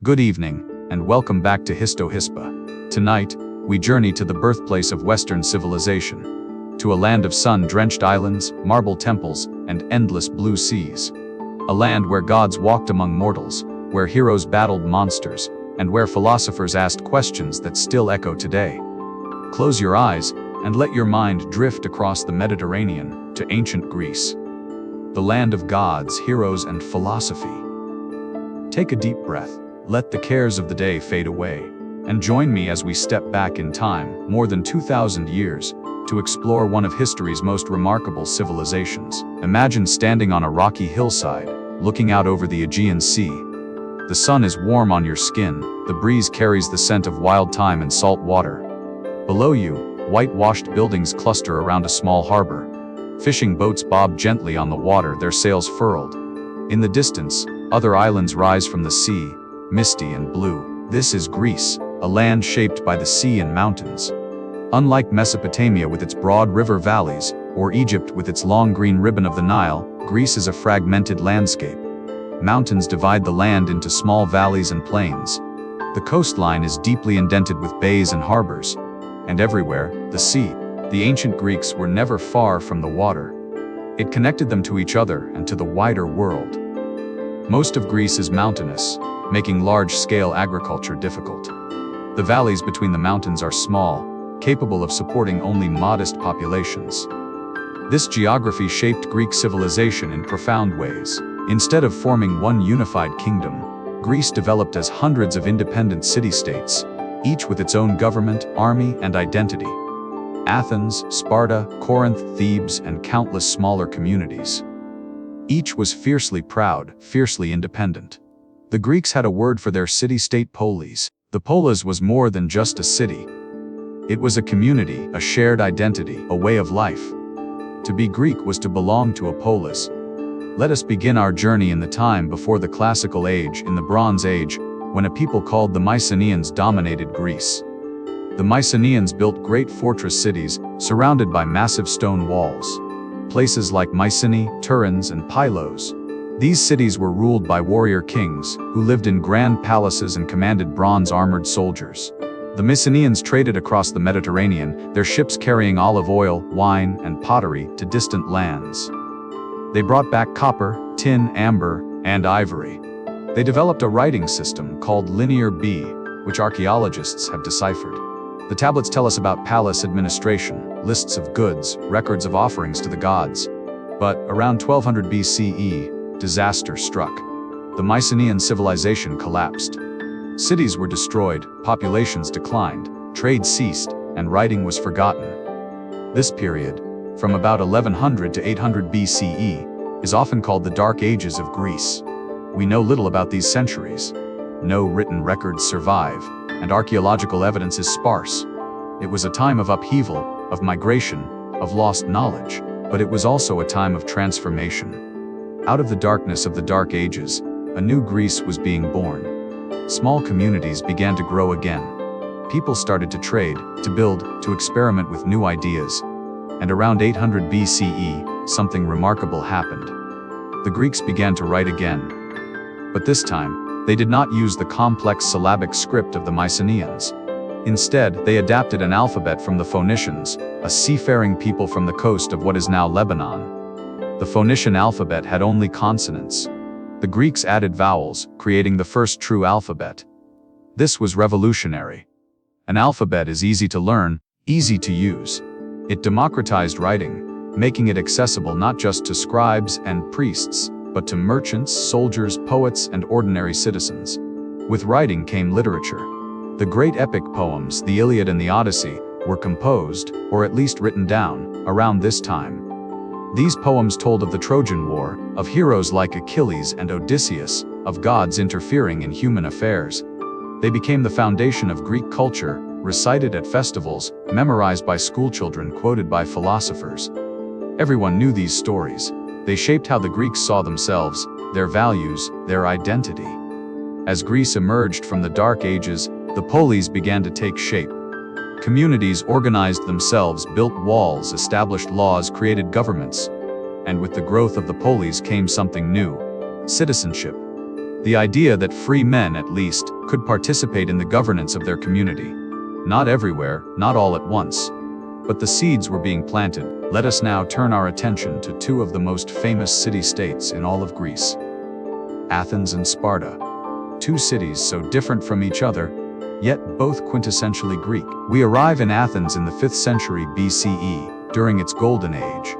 Good evening, and welcome back to Histo-Hispa. Tonight, we journey to the birthplace of Western civilization, to a land of sun-drenched islands, marble temples, and endless blue seas. A land where gods walked among mortals, where heroes battled monsters, and where philosophers asked questions that still echo today. Close your eyes, and let your mind drift across the Mediterranean to ancient Greece, the land of gods, heroes, and philosophy. Take a deep breath. Let the cares of the day fade away, and join me as we step back in time, more than 2,000 years, to explore one of history's most remarkable civilizations. Imagine standing on a rocky hillside, looking out over the Aegean Sea. The sun is warm on your skin, the breeze carries the scent of wild thyme and salt water. Below you, whitewashed buildings cluster around a small harbor. Fishing boats bob gently on the water, their sails furled. In the distance, other islands rise from the sea, misty and blue. This is Greece, a land shaped by the sea and mountains. Unlike Mesopotamia with its broad river valleys, or Egypt with its long green ribbon of the Nile, Greece is a fragmented landscape. Mountains divide the land into small valleys and plains. The coastline is deeply indented with bays and harbors. And everywhere, the sea. The ancient Greeks were never far from the water. It connected them to each other and to the wider world. Most of Greece is mountainous, making large-scale agriculture difficult. The valleys between the mountains are small, capable of supporting only modest populations. This geography shaped Greek civilization in profound ways. Instead of forming one unified kingdom, Greece developed as hundreds of independent city-states, each with its own government, army, and identity. Athens, Sparta, Corinth, Thebes, and countless smaller communities. Each was fiercely proud, fiercely independent. The Greeks had a word for their city-state polis. The polis was more than just a city. It was a community, a shared identity, a way of life. To be Greek was to belong to a polis. Let us begin our journey in the time before the Classical Age, in the Bronze Age, when a people called the Mycenaeans dominated Greece. The Mycenaeans built great fortress cities, surrounded by massive stone walls. Places like Mycenae, Tiryns, and Pylos. These cities were ruled by warrior kings, who lived in grand palaces and commanded bronze-armored soldiers. The Mycenaeans traded across the Mediterranean, their ships carrying olive oil, wine, and pottery to distant lands. They brought back copper, tin, amber, and ivory. They developed a writing system called Linear B, which archaeologists have deciphered. The tablets tell us about palace administration, lists of goods, records of offerings to the gods. But around 1200 BCE, disaster struck. The Mycenaean civilization collapsed. Cities were destroyed, populations declined, trade ceased, and writing was forgotten. This period, from about 1100 to 800 BCE, is often called the Dark Ages of Greece. We know little about these centuries. No written records survive, and archaeological evidence is sparse. It was a time of upheaval, of migration, of lost knowledge, but it was also a time of transformation. Out of the darkness of the Dark Ages, a new Greece was being born. Small communities began to grow again. People started to trade, to build, to experiment with new ideas. And around 800 BCE, something remarkable happened. The Greeks began to write again. But this time, they did not use the complex syllabic script of the Mycenaeans. Instead, they adapted an alphabet from the Phoenicians, a seafaring people from the coast of what is now Lebanon. The Phoenician alphabet had only consonants. The Greeks added vowels, creating the first true alphabet. This was revolutionary. An alphabet is easy to learn, easy to use. It democratized writing, making it accessible not just to scribes and priests, but to merchants, soldiers, poets, and ordinary citizens. With writing came literature. The great epic poems, the Iliad and the Odyssey, were composed, or at least written down, around this time. These poems told of the Trojan War, of heroes like Achilles and Odysseus, of gods interfering in human affairs. They became the foundation of Greek culture, recited at festivals, memorized by schoolchildren, quoted by philosophers. Everyone knew these stories. They shaped how the Greeks saw themselves, their values, their identity. As Greece emerged from the Dark Ages, the polis began to take shape. Communities organized themselves, built walls, established laws, created governments. And with the growth of the polis came something new: citizenship. The idea that free men, at least, could participate in the governance of their community. Not everywhere, not all at once. But the seeds were being planted. Let us now turn our attention to two of the most famous city-states in all of Greece. Athens and Sparta. Two cities so different from each other, yet both quintessentially Greek. We arrive in Athens in the 5th century BCE, during its golden age.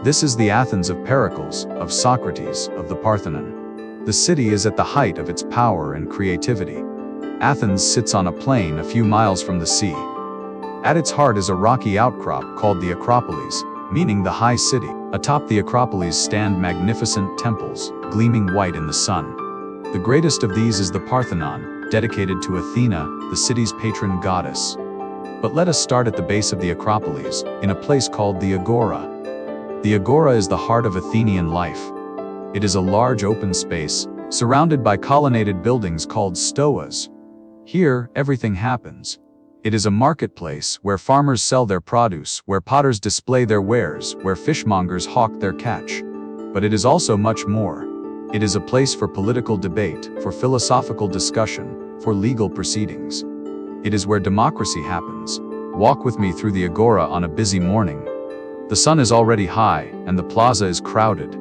This is the Athens of Pericles, of Socrates, of the Parthenon. The city is at the height of its power and creativity. Athens sits on a plain a few miles from the sea. At its heart is a rocky outcrop called the Acropolis, meaning the high city. Atop the Acropolis stand magnificent temples, gleaming white in the sun. The greatest of these is the Parthenon, dedicated to Athena, the city's patron goddess. But let us start at the base of the Acropolis, in a place called the Agora. The Agora is the heart of Athenian life. It is a large open space, surrounded by colonnaded buildings called stoas. Here, everything happens. It is a marketplace where farmers sell their produce, where potters display their wares, where fishmongers hawk their catch. But it is also much more. It is a place for political debate, for philosophical discussion, for legal proceedings. It is where democracy happens. Walk with me through the Agora on a busy morning. The sun is already high, and the plaza is crowded.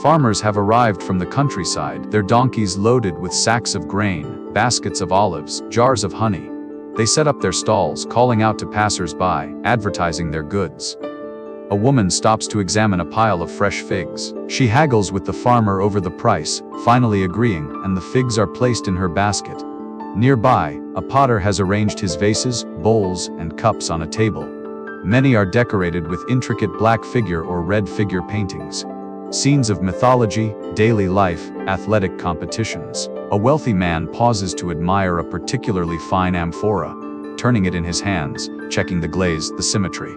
Farmers have arrived from the countryside, their donkeys loaded with sacks of grain, baskets of olives, jars of honey. They set up their stalls, calling out to passers-by, advertising their goods. A woman stops to examine a pile of fresh figs. She haggles with the farmer over the price, finally agreeing, and the figs are placed in her basket. Nearby, a potter has arranged his vases, bowls, and cups on a table. Many are decorated with intricate black figure or red figure paintings. Scenes of mythology, daily life, athletic competitions. A wealthy man pauses to admire a particularly fine amphora, turning it in his hands, checking the glaze, the symmetry.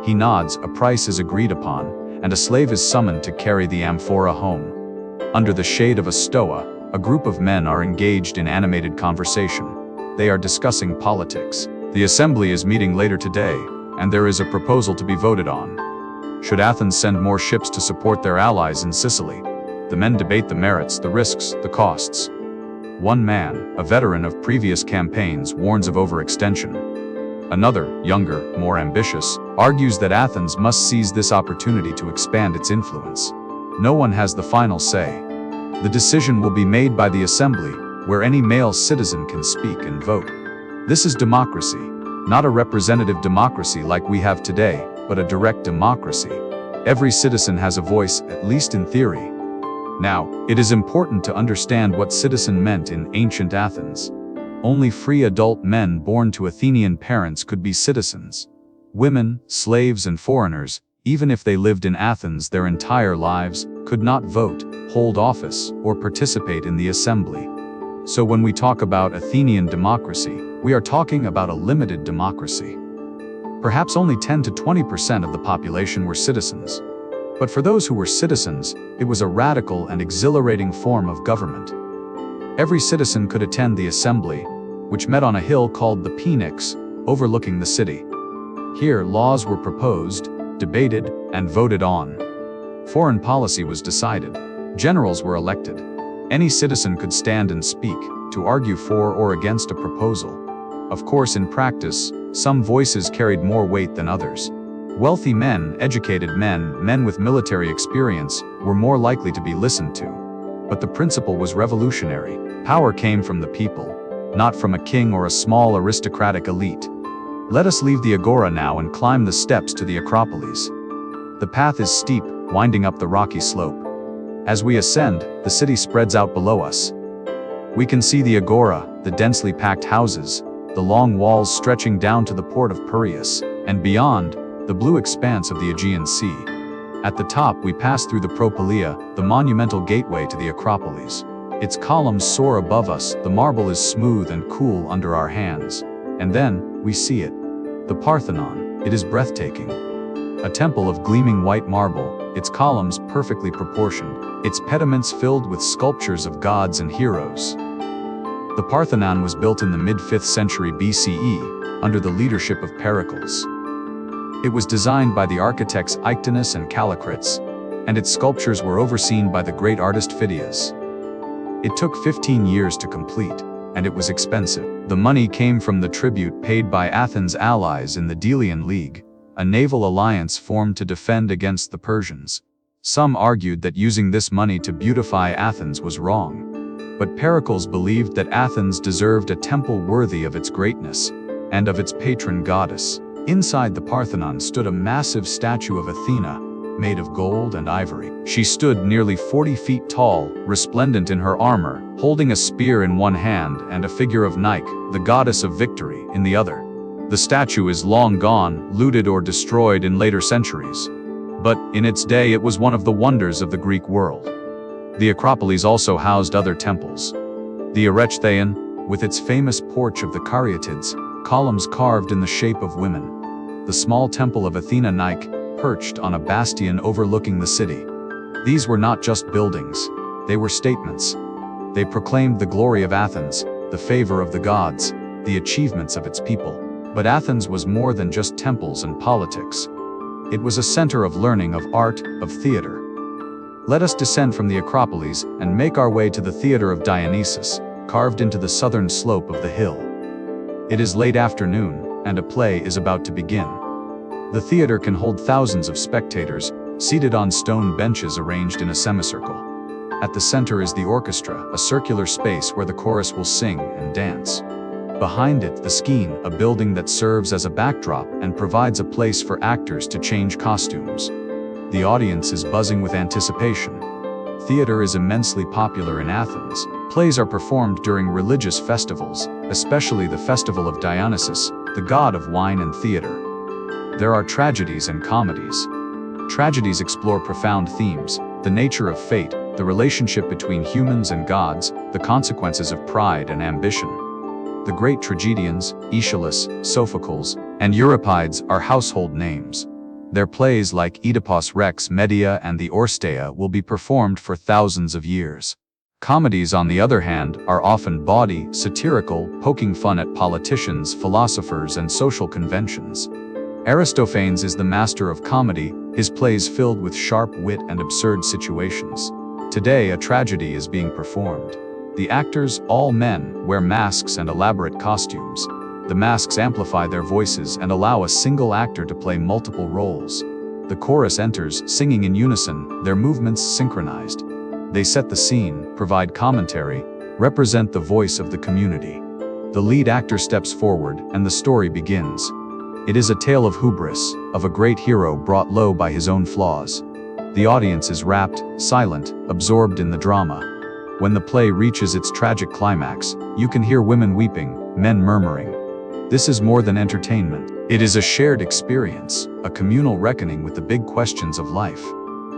He nods, a price is agreed upon, and a slave is summoned to carry the amphora home. Under the shade of a stoa, a group of men are engaged in animated conversation. They are discussing politics. The assembly is meeting later today, and there is a proposal to be voted on. Should Athens send more ships to support their allies in Sicily? The men debate the merits, the risks, the costs. One man, a veteran of previous campaigns, warns of overextension. Another, younger, more ambitious, argues that Athens must seize this opportunity to expand its influence. No one has the final say. The decision will be made by the assembly, where any male citizen can speak and vote. This is democracy, not a representative democracy like we have today, but a direct democracy. Every citizen has a voice, at least in theory. Now, it is important to understand what citizen meant in ancient Athens. Only free adult men born to Athenian parents could be citizens. Women, slaves, and foreigners, even if they lived in Athens their entire lives, could not vote, hold office, or participate in the assembly. So when we talk about Athenian democracy, we are talking about a limited democracy. Perhaps only 10 to 20% of the population were citizens. But for those who were citizens, it was a radical and exhilarating form of government. Every citizen could attend the assembly, which met on a hill called the Pnyx, overlooking the city. Here, laws were proposed, debated, and voted on. Foreign policy was decided. Generals were elected. Any citizen could stand and speak, to argue for or against a proposal. Of course, in practice, some voices carried more weight than others. Wealthy men, educated men, men with military experience, were more likely to be listened to. But the principle was revolutionary. Power came from the people, not from a king or a small aristocratic elite. Let us leave the Agora now and climb the steps to the Acropolis. The path is steep, winding up the rocky slope. As we ascend, the city spreads out below us. We can see the Agora, the densely packed houses, the long walls stretching down to the port of Piraeus, and beyond, the blue expanse of the Aegean Sea. At the top, we pass through the Propylaea, the monumental gateway to the Acropolis. Its columns soar above us, the marble is smooth and cool under our hands. And then, we see it. The Parthenon. It is breathtaking. A temple of gleaming white marble, its columns perfectly proportioned, its pediments filled with sculptures of gods and heroes. The Parthenon was built in the mid-5th century BCE, under the leadership of Pericles. It was designed by the architects Ictinus and Callicrates, and its sculptures were overseen by the great artist Phidias. It took 15 years to complete, and it was expensive. The money came from the tribute paid by Athens' allies in the Delian League, a naval alliance formed to defend against the Persians. Some argued that using this money to beautify Athens was wrong. But Pericles believed that Athens deserved a temple worthy of its greatness and of its patron goddess. Inside the Parthenon stood a massive statue of Athena, made of gold and ivory. She stood nearly 40 feet tall, resplendent in her armor, holding a spear in one hand and a figure of Nike, the goddess of victory, in the other. The statue is long gone, looted or destroyed in later centuries. But, in its day, it was one of the wonders of the Greek world. The Acropolis also housed other temples. The Erechtheion, with its famous porch of the Caryatids, columns carved in the shape of women. The small temple of Athena Nike, perched on a bastion overlooking the city. These were not just buildings, they were statements. They proclaimed the glory of Athens, the favor of the gods, the achievements of its people. But Athens was more than just temples and politics. It was a center of learning, of art, of theater. Let us descend from the Acropolis and make our way to the Theater of Dionysus, carved into the southern slope of the hill. It is late afternoon, and a play is about to begin. The theater can hold thousands of spectators, seated on stone benches arranged in a semicircle. At the center is the orchestra, a circular space where the chorus will sing and dance. Behind it, the Skene, a building that serves as a backdrop and provides a place for actors to change costumes. The audience is buzzing with anticipation. Theater is immensely popular in Athens. Plays are performed during religious festivals, especially the Festival of Dionysus, the god of wine and theater. There are tragedies and comedies. Tragedies explore profound themes: the nature of fate, the relationship between humans and gods, the consequences of pride and ambition. The great tragedians, Aeschylus, Sophocles, and Euripides are household names. Their plays like Oedipus Rex, Medea, and the Orsteia will be performed for thousands of years. Comedies, on the other hand, are often bawdy, satirical, poking fun at politicians, philosophers, and social conventions. Aristophanes is the master of comedy, his plays filled with sharp wit and absurd situations. Today, a tragedy is being performed. The actors, all men, wear masks and elaborate costumes. The masks amplify their voices and allow a single actor to play multiple roles. The chorus enters, singing in unison, their movements synchronized. They set the scene, provide commentary, represent the voice of the community. The lead actor steps forward, and the story begins. It is a tale of hubris, of a great hero brought low by his own flaws. The audience is rapt, silent, absorbed in the drama. When the play reaches its tragic climax, you can hear women weeping, men murmuring. This is more than entertainment. It is a shared experience, a communal reckoning with the big questions of life.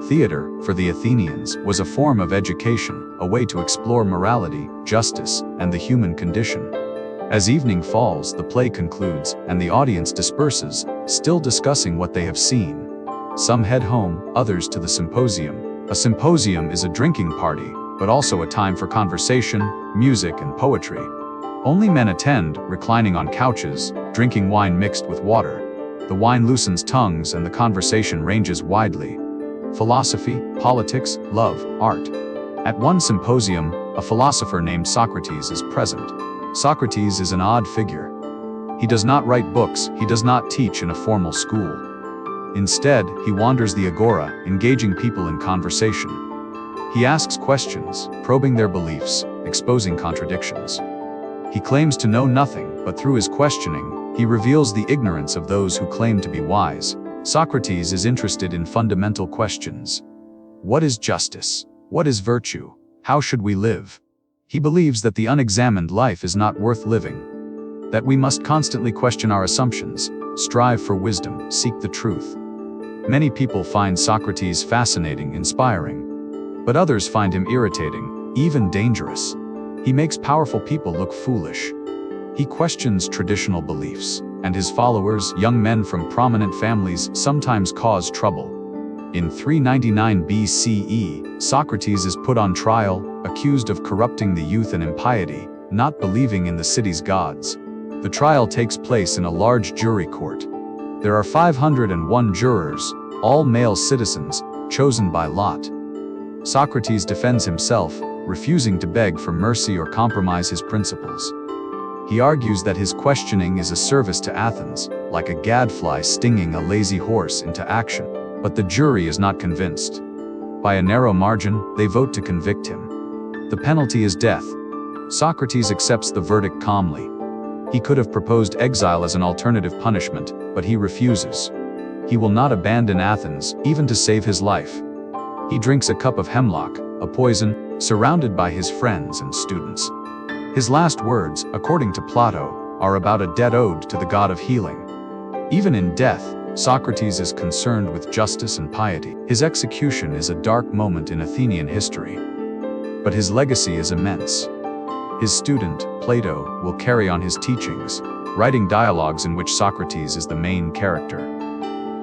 Theater, for the Athenians, was a form of education, a way to explore morality, justice, and the human condition. As evening falls, the play concludes, and the audience disperses, still discussing what they have seen. Some head home, others to the symposium. A symposium is a drinking party, but also a time for conversation, music, and poetry. Only men attend, reclining on couches, drinking wine mixed with water. The wine loosens tongues and the conversation ranges widely. Philosophy, politics, love, art. At one symposium, a philosopher named Socrates is present. Socrates is an odd figure. He does not write books, he does not teach in a formal school. Instead, he wanders the agora, engaging people in conversation. He asks questions, probing their beliefs, exposing contradictions. He claims to know nothing, but through his questioning, he reveals the ignorance of those who claim to be wise. Socrates is interested in fundamental questions. What is justice? What is virtue? How should we live? He believes that the unexamined life is not worth living, that we must constantly question our assumptions, strive for wisdom, seek the truth. Many people find Socrates fascinating, inspiring, but others find him irritating, even dangerous. He makes powerful people look foolish. He questions traditional beliefs, and his followers, young men from prominent families, sometimes cause trouble. In 399 BCE, Socrates is put on trial, accused of corrupting the youth and impiety, not believing in the city's gods. The trial takes place in a large jury court. There are 501 jurors, all male citizens, chosen by lot. Socrates defends himself, refusing to beg for mercy or compromise his principles. He argues that his questioning is a service to Athens, like a gadfly stinging a lazy horse into action. But the jury is not convinced. By a narrow margin, they vote to convict him. The penalty is death. Socrates accepts the verdict calmly. He could have proposed exile as an alternative punishment, but he refuses. He will not abandon Athens, even to save his life. He drinks a cup of hemlock, a poison, surrounded by his friends and students. His last words, according to Plato, are about a debt owed to the god of healing. Even in death, Socrates is concerned with justice and piety. His execution is a dark moment in Athenian history. But his legacy is immense. His student, Plato, will carry on his teachings, writing dialogues in which Socrates is the main character.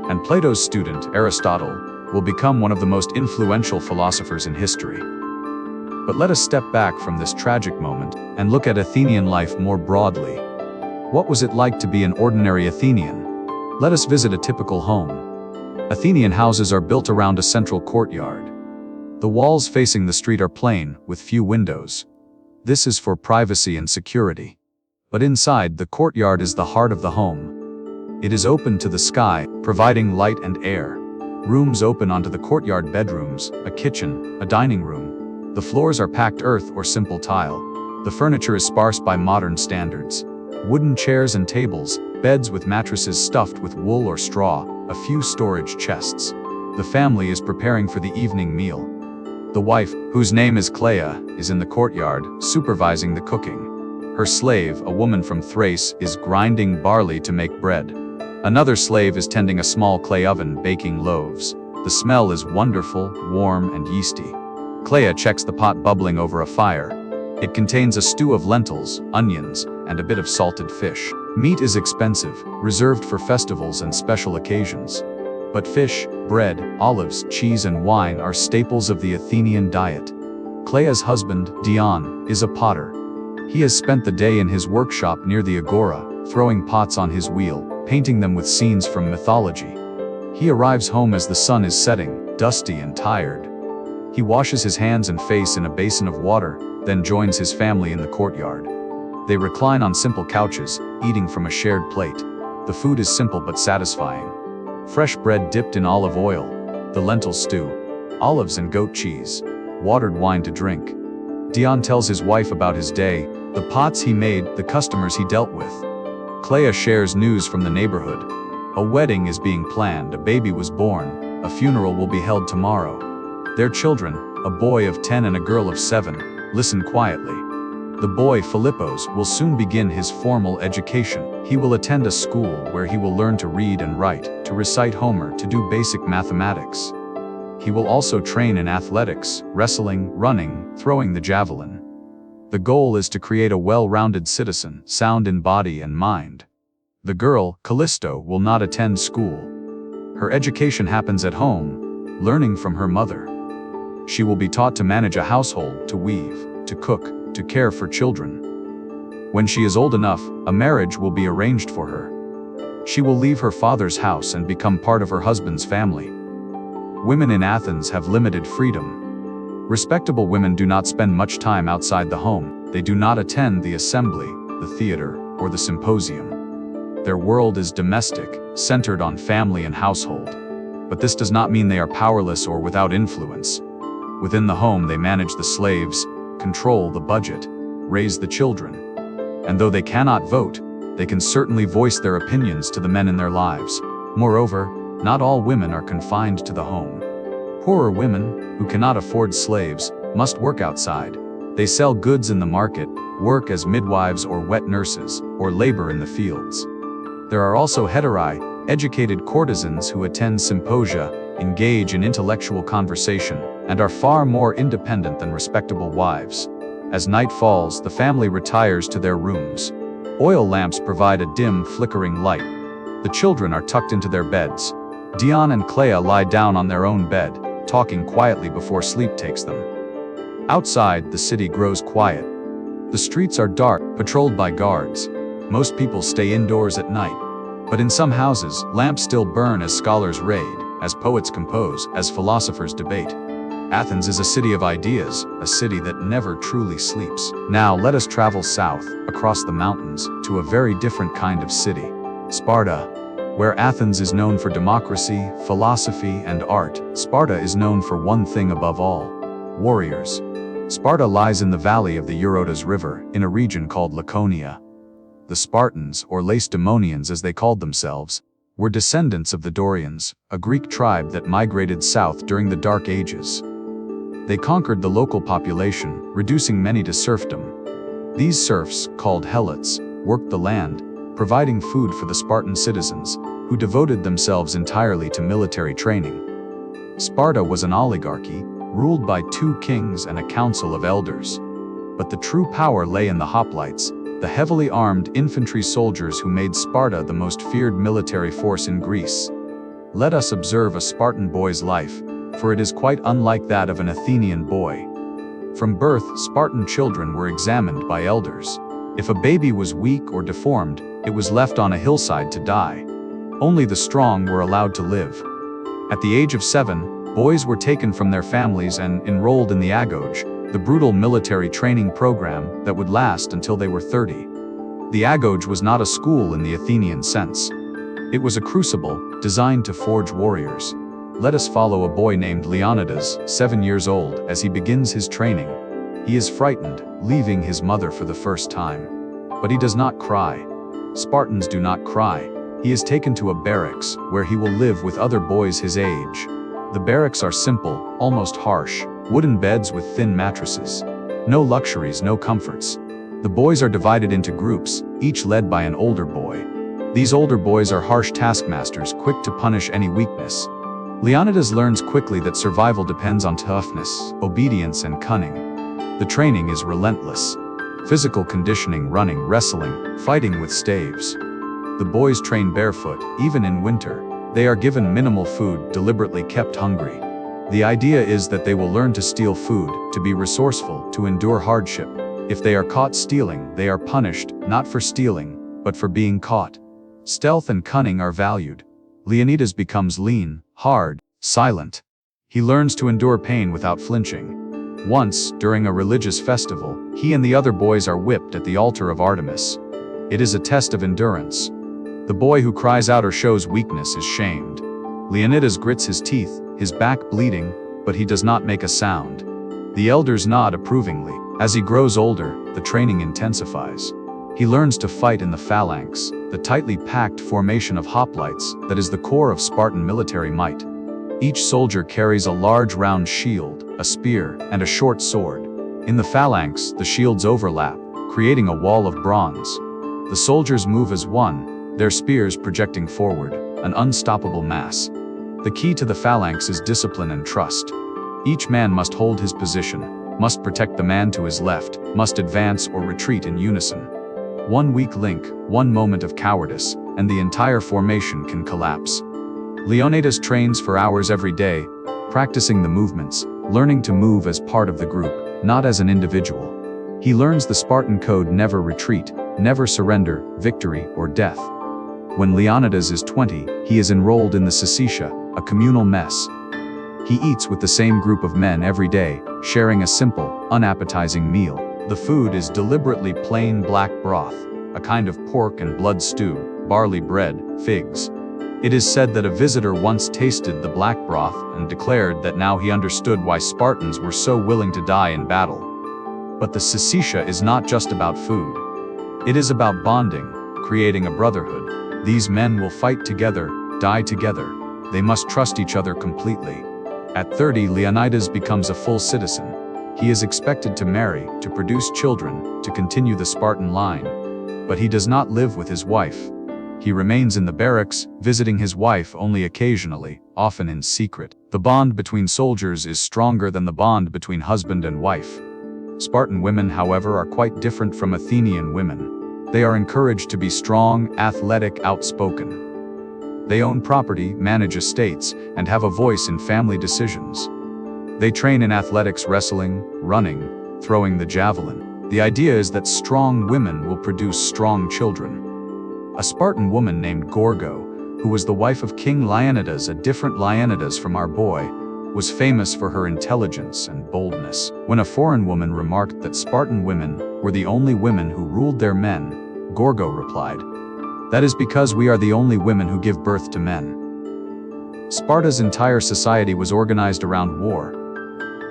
And Plato's student, Aristotle, will become one of the most influential philosophers in history. But let us step back from this tragic moment and look at Athenian life more broadly. What was it like to be an ordinary Athenian? Let us visit a typical home. Athenian houses are built around a central courtyard. The walls facing the street are plain, with few windows. This is for privacy and security. But inside, the courtyard is the heart of the home. It is open to the sky, providing light and air. Rooms open onto the courtyard: bedrooms, a kitchen, a dining room. The floors are packed earth or simple tile. The furniture is sparse by modern standards. Wooden chairs and tables, beds with mattresses stuffed with wool or straw, a few storage chests. The family is preparing for the evening meal. The wife, whose name is Cleia, is in the courtyard, supervising the cooking. Her slave, a woman from Thrace, is grinding barley to make bread. Another slave is tending a small clay oven, baking loaves. The smell is wonderful, warm, and yeasty. Cleia checks the pot bubbling over a fire. It contains a stew of lentils, onions, and a bit of salted fish. Meat is expensive, reserved for festivals and special occasions. But fish, bread, olives, cheese, and wine are staples of the Athenian diet. Cleia's husband, Dion, is a potter. He has spent the day in his workshop near the agora, throwing pots on his wheel, painting them with scenes from mythology. He arrives home as the sun is setting, dusty and tired. He washes his hands and face in a basin of water, then joins his family in the courtyard. They recline on simple couches, eating from a shared plate. The food is simple but satisfying. Fresh bread dipped in olive oil, the lentil stew, olives and goat cheese, watered wine to drink. Dion tells his wife about his day, the pots he made, the customers he dealt with. Cleia shares news from the neighborhood. A wedding is being planned, a baby was born, a funeral will be held tomorrow. Their children, a boy of 10 and a girl of 7, listen quietly. The boy, Philippos, will soon begin his formal education. He will attend a school where he will learn to read and write, to recite Homer, to do basic mathematics. He will also train in athletics, wrestling, running, throwing the javelin. The goal is to create a well-rounded citizen, sound in body and mind. The girl, Callisto, will not attend school. Her education happens at home, learning from her mother. She will be taught to manage a household, to weave, to cook, to care for children. When she is old enough, a marriage will be arranged for her. She will leave her father's house and become part of her husband's family. Women in Athens have limited freedom. Respectable women do not spend much time outside the home. They do not attend the assembly, the theater, or the symposium. Their world is domestic, centered on family and household. But this does not mean they are powerless or without influence. Within the home, they manage the slaves, control the budget, raise the children. And though they cannot vote, they can certainly voice their opinions to the men in their lives. Moreover, not all women are confined to the home. Poorer women, who cannot afford slaves, must work outside. They sell goods in the market, work as midwives or wet nurses, or labor in the fields. There are also heterai, educated courtesans who attend symposia, engage in intellectual conversation, and are far more independent than respectable wives. As night falls, the family retires to their rooms. Oil lamps provide a dim, flickering light. The children are tucked into their beds. Dion and Cleia lie down on their own bed, talking quietly before sleep takes them. Outside, the city grows quiet. The streets are dark, patrolled by guards. Most people stay indoors at night. But in some houses, lamps still burn as scholars raid, as poets compose, as philosophers debate. Athens is a city of ideas, a city that never truly sleeps. Now let us travel south, across the mountains, to a very different kind of city. Sparta. Where Athens is known for democracy, philosophy, and art, Sparta is known for one thing above all: warriors. Sparta lies in the valley of the Eurotas River, in a region called Laconia. The Spartans, or Lacedaemonians as they called themselves, were descendants of the Dorians, a Greek tribe that migrated south during the Dark Ages. They conquered the local population, reducing many to serfdom. These serfs, called helots, worked the land, providing food for the Spartan citizens, who devoted themselves entirely to military training. Sparta was an oligarchy, ruled by 2 kings and a council of elders. But the true power lay in the hoplites, the heavily armed infantry soldiers who made Sparta the most feared military force in Greece. Let us observe a Spartan boy's life, for it is quite unlike that of an Athenian boy. From birth, Spartan children were examined by elders. If a baby was weak or deformed, it was left on a hillside to die. Only the strong were allowed to live. At the age of 7, boys were taken from their families and enrolled in the agoge, the brutal military training program that would last until they were 30. The agoge was not a school in the Athenian sense. It was a crucible, designed to forge warriors. Let us follow a boy named Leonidas, 7 years old, as he begins his training. He is frightened, leaving his mother for the first time. But he does not cry. Spartans do not cry. He is taken to a barracks, where he will live with other boys his age. The barracks are simple, almost harsh, wooden beds with thin mattresses. No luxuries, no comforts. The boys are divided into groups, each led by an older boy. These older boys are harsh taskmasters, quick to punish any weakness. Leonidas learns quickly that survival depends on toughness, obedience, and cunning. The training is relentless. Physical conditioning, running, wrestling, fighting with staves. The boys train barefoot, even in winter. They are given minimal food, deliberately kept hungry. The idea is that they will learn to steal food, to be resourceful, to endure hardship. If they are caught stealing, they are punished, not for stealing, but for being caught. Stealth and cunning are valued. Leonidas becomes lean, hard, silent. He learns to endure pain without flinching. Once, during a religious festival, he and the other boys are whipped at the altar of Artemis. It is a test of endurance. The boy who cries out or shows weakness is shamed. Leonidas grits his teeth, his back bleeding, but he does not make a sound. The elders nod approvingly. As he grows older, the training intensifies. He learns to fight in the phalanx, the tightly packed formation of hoplites that is the core of Spartan military might. Each soldier carries a large round shield, a spear, and a short sword. In the phalanx, the shields overlap, creating a wall of bronze. The soldiers move as one, their spears projecting forward, an unstoppable mass. The key to the phalanx is discipline and trust. Each man must hold his position, must protect the man to his left, must advance or retreat in unison. One weak link, one moment of cowardice, and the entire formation can collapse. Leonidas trains for hours every day, practicing the movements, learning to move as part of the group, not as an individual. He learns the Spartan code: never retreat, never surrender, victory or death. When Leonidas is 20, he is enrolled in the Syssitia, a communal mess. He eats with the same group of men every day, sharing a simple, unappetizing meal. The food is deliberately plain black broth, a kind of pork and blood stew, barley bread, figs. It is said that a visitor once tasted the black broth and declared that now he understood why Spartans were so willing to die in battle. But the Syssitia is not just about food. It is about bonding, creating a brotherhood. These men will fight together, die together. They must trust each other completely. At 30, Leonidas becomes a full citizen. He is expected to marry, to produce children, to continue the Spartan line. But he does not live with his wife. He remains in the barracks, visiting his wife only occasionally, often in secret. The bond between soldiers is stronger than the bond between husband and wife. Spartan women, however, are quite different from Athenian women. They are encouraged to be strong, athletic, outspoken. They own property, manage estates, and have a voice in family decisions. They train in athletics, wrestling, running, throwing the javelin. The idea is that strong women will produce strong children. A Spartan woman named Gorgo, who was the wife of King Leonidas, a different Leonidas from our boy, was famous for her intelligence and boldness. When a foreign woman remarked that Spartan women were the only women who ruled their men, Gorgo replied, "That is because we are the only women who give birth to men." Sparta's entire society was organized around war.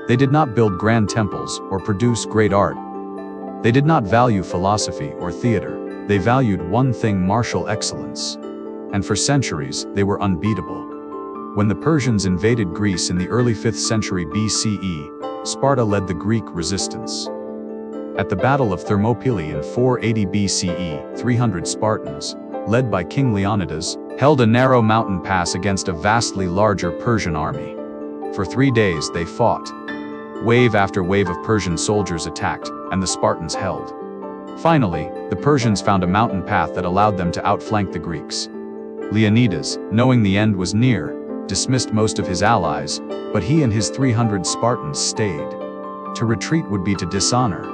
They did not build grand temples or produce great art. They did not value philosophy or theater. They valued one thing: martial excellence. And for centuries, they were unbeatable. When the Persians invaded Greece in the early 5th century BCE, Sparta led the Greek resistance. At the Battle of Thermopylae in 480 BCE, 300 Spartans, led by King Leonidas, held a narrow mountain pass against a vastly larger Persian army. For 3 days they fought. Wave after wave of Persian soldiers attacked, and the Spartans held. Finally, the Persians found a mountain path that allowed them to outflank the Greeks. Leonidas, knowing the end was near, dismissed most of his allies, but he and his 300 Spartans stayed. To retreat would be to dishonor.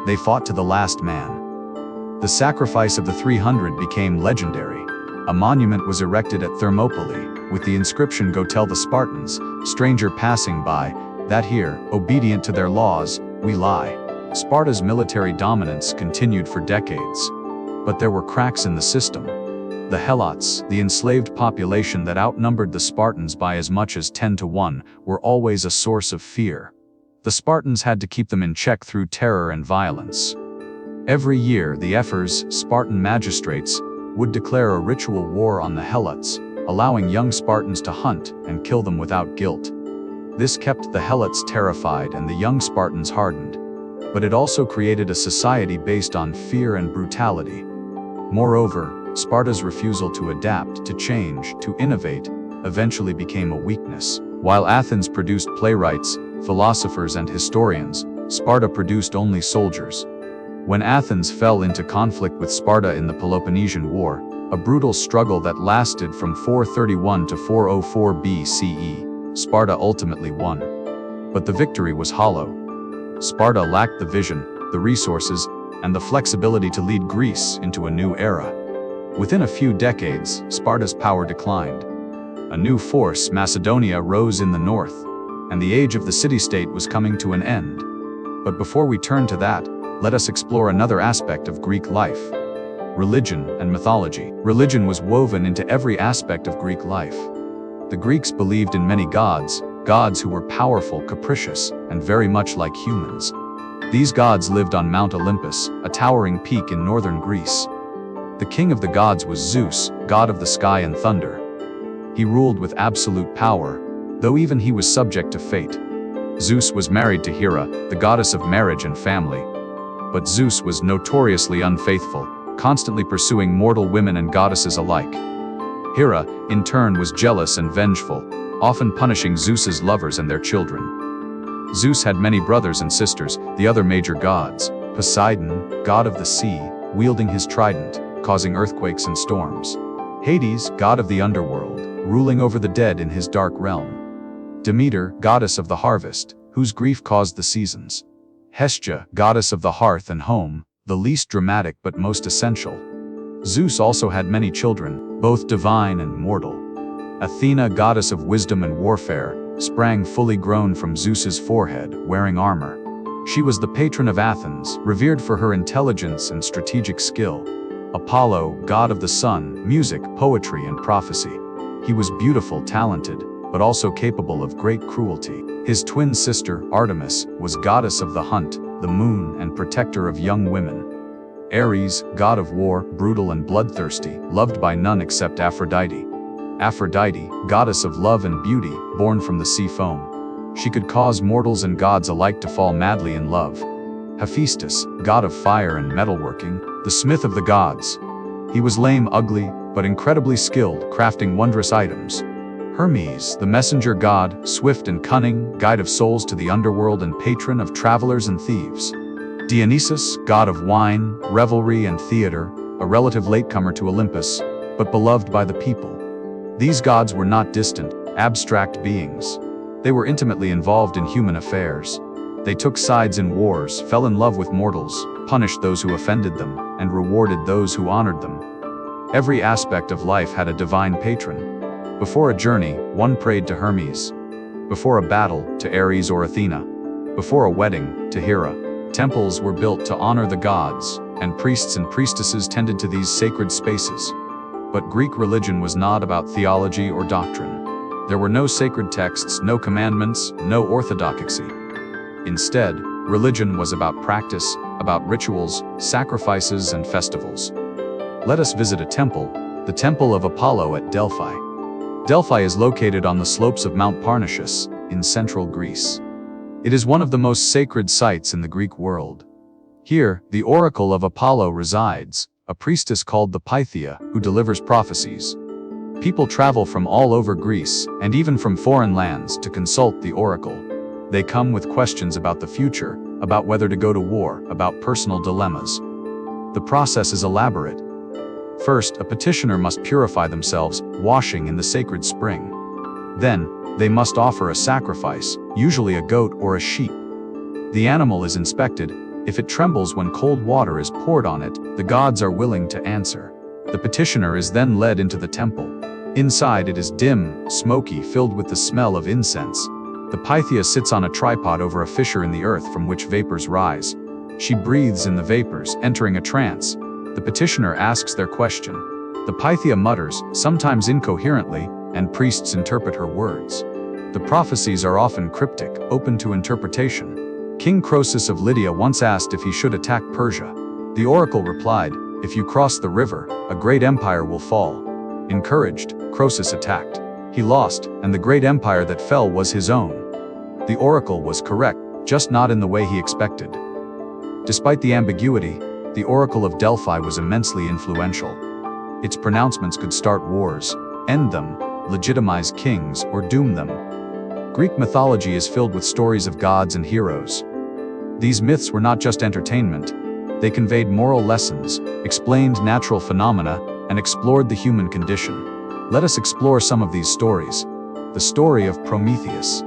They fought to the last man. The sacrifice of the 300 became legendary. A monument was erected at Thermopylae, with the inscription, "Go tell the Spartans, stranger passing by, that here, obedient to their laws, we lie." Sparta's military dominance continued for decades. But there were cracks in the system. The Helots, the enslaved population that outnumbered the Spartans by as much as 10 to 1, were always a source of fear. The Spartans had to keep them in check through terror and violence. Every year, the ephors, Spartan magistrates, would declare a ritual war on the Helots, allowing young Spartans to hunt and kill them without guilt. This kept the Helots terrified and the young Spartans hardened. But it also created a society based on fear and brutality. Moreover, Sparta's refusal to adapt, to change, to innovate, eventually became a weakness. While Athens produced playwrights, philosophers, and historians, Sparta produced only soldiers. When Athens fell into conflict with Sparta in the Peloponnesian War, a brutal struggle that lasted from 431 to 404 BCE, Sparta ultimately won. But the victory was hollow. Sparta lacked the vision, the resources, and the flexibility to lead Greece into a new era. Within a few decades, Sparta's power declined. A new force, Macedonia, rose in the north, and the age of the city-state was coming to an end. But before we turn to that, let us explore another aspect of Greek life: religion and mythology. Religion was woven into every aspect of Greek life. The Greeks believed in many gods, gods who were powerful, capricious, and very much like humans. These gods lived on Mount Olympus, a towering peak in northern Greece. The king of the gods was Zeus, god of the sky and thunder. He ruled with absolute power, though even he was subject to fate. Zeus was married to Hera, the goddess of marriage and family. But Zeus was notoriously unfaithful, constantly pursuing mortal women and goddesses alike. Hera, in turn, was jealous and vengeful, often punishing Zeus's lovers and their children. Zeus had many brothers and sisters, the other major gods: Poseidon, god of the sea, wielding his trident, causing earthquakes and storms; Hades, god of the underworld, ruling over the dead in his dark realm; Demeter, goddess of the harvest, whose grief caused the seasons; Hestia, goddess of the hearth and home, the least dramatic but most essential. Zeus also had many children, both divine and mortal. Athena, goddess of wisdom and warfare, sprang fully grown from Zeus's forehead, wearing armor. She was the patron of Athens, revered for her intelligence and strategic skill. Apollo, god of the sun, music, poetry, and prophecy. He was beautiful, talented, but also capable of great cruelty. His twin sister, Artemis, was goddess of the hunt, the moon, and protector of young women. Ares, god of war, brutal and bloodthirsty, loved by none except Aphrodite. Aphrodite, goddess of love and beauty, born from the sea foam. She could cause mortals and gods alike to fall madly in love. Hephaestus, god of fire and metalworking, the smith of the gods. He was lame, ugly, but incredibly skilled, crafting wondrous items. Hermes, the messenger god, swift and cunning, guide of souls to the underworld and patron of travelers and thieves. Dionysus, god of wine, revelry, and theater, a relative latecomer to Olympus, but beloved by the people. These gods were not distant, abstract beings. They were intimately involved in human affairs. They took sides in wars, fell in love with mortals, punished those who offended them, and rewarded those who honored them. Every aspect of life had a divine patron. Before a journey, one prayed to Hermes. Before a battle, to Ares or Athena. Before a wedding, to Hera. Temples were built to honor the gods, and priests and priestesses tended to these sacred spaces. But Greek religion was not about theology or doctrine. There were no sacred texts, no commandments, no orthodoxy. Instead, religion was about practice, about rituals, sacrifices, and festivals. Let us visit a temple, the Temple of Apollo at Delphi. Delphi is located on the slopes of Mount Parnassus, in central Greece. It is one of the most sacred sites in the Greek world. Here, the oracle of Apollo resides, a priestess called the Pythia, who delivers prophecies. People travel from all over Greece, and even from foreign lands, to consult the oracle. They come with questions about the future, about whether to go to war, about personal dilemmas. The process is elaborate. First, a petitioner must purify themselves, washing in the sacred spring. Then, they must offer a sacrifice, usually a goat or a sheep. The animal is inspected. If it trembles when cold water is poured on it, the gods are willing to answer. The petitioner is then led into the temple. Inside it is dim, smoky, filled with the smell of incense. The Pythia sits on a tripod over a fissure in the earth from which vapors rise. She breathes in the vapors, entering a trance. The petitioner asks their question. The Pythia mutters, sometimes incoherently, and priests interpret her words. The prophecies are often cryptic, open to interpretation. King Croesus of Lydia once asked if he should attack Persia. The oracle replied, "If you cross the river, a great empire will fall." Encouraged, Croesus attacked. He lost, and the great empire that fell was his own. The oracle was correct, just not in the way he expected. Despite the ambiguity, the Oracle of Delphi was immensely influential. Its pronouncements could start wars, end them, legitimize kings, or doom them. Greek mythology is filled with stories of gods and heroes. These myths were not just entertainment. They conveyed moral lessons, explained natural phenomena, and explored the human condition. Let us explore some of these stories. The story of Prometheus.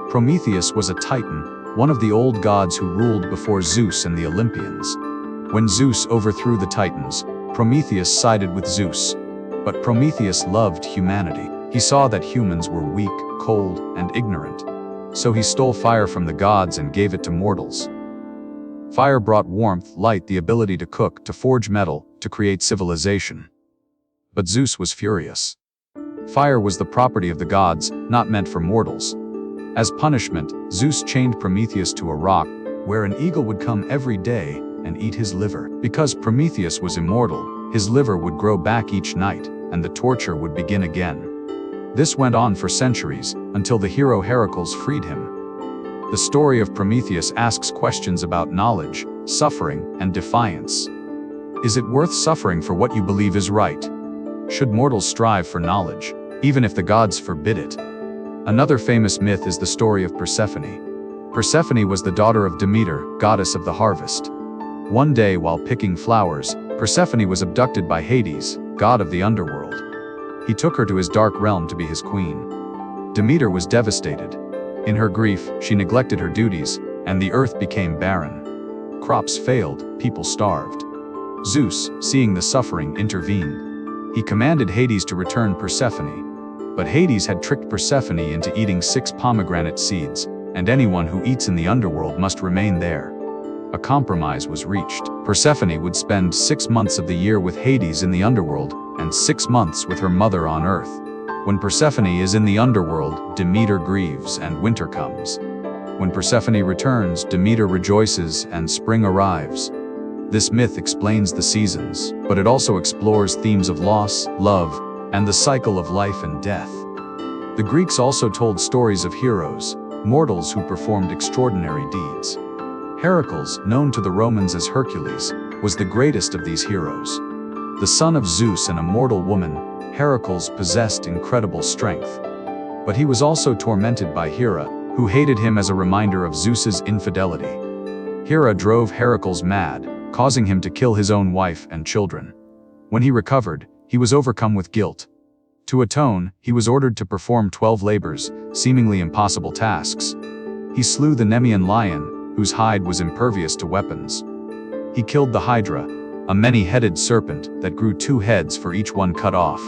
Prometheus was a titan, one of the old gods who ruled before Zeus and the Olympians. When Zeus overthrew the Titans, Prometheus sided with Zeus. But Prometheus loved humanity. He saw that humans were weak, cold, and ignorant. So he stole fire from the gods and gave it to mortals. Fire brought warmth, light, the ability to cook, to forge metal, to create civilization. But Zeus was furious. Fire was the property of the gods, not meant for mortals. As punishment, Zeus chained Prometheus to a rock, where an eagle would come every day and eat his liver. Because Prometheus was immortal, his liver would grow back each night, and the torture would begin again. This went on for centuries, until the hero Heracles freed him. The story of Prometheus asks questions about knowledge, suffering, and defiance. Is it worth suffering for what you believe is right? Should mortals strive for knowledge, even if the gods forbid it? Another famous myth is the story of Persephone. Persephone was the daughter of Demeter, goddess of the harvest. One day while picking flowers, Persephone was abducted by Hades, god of the underworld. He took her to his dark realm to be his queen. Demeter was devastated. In her grief, she neglected her duties, and the earth became barren. Crops failed, people starved. Zeus, seeing the suffering, intervened. He commanded Hades to return Persephone. But Hades had tricked Persephone into eating 6 pomegranate seeds, and anyone who eats in the underworld must remain there. A compromise was reached. Persephone would spend 6 months of the year with Hades in the underworld, and 6 months with her mother on earth. When Persephone is in the underworld, Demeter grieves and winter comes. When Persephone returns, Demeter rejoices and spring arrives. This myth explains the seasons, but it also explores themes of loss, love, and the cycle of life and death. The Greeks also told stories of heroes, mortals who performed extraordinary deeds. Heracles, known to the Romans as Hercules, was the greatest of these heroes. The son of Zeus and a mortal woman, Heracles possessed incredible strength. But he was also tormented by Hera, who hated him as a reminder of Zeus's infidelity. Hera drove Heracles mad, causing him to kill his own wife and children. When he recovered, he was overcome with guilt. To atone, he was ordered to perform 12 labors, seemingly impossible tasks. He slew the Nemean lion, whose hide was impervious to weapons. He killed the Hydra, a many-headed serpent that grew 2 heads for each one cut off.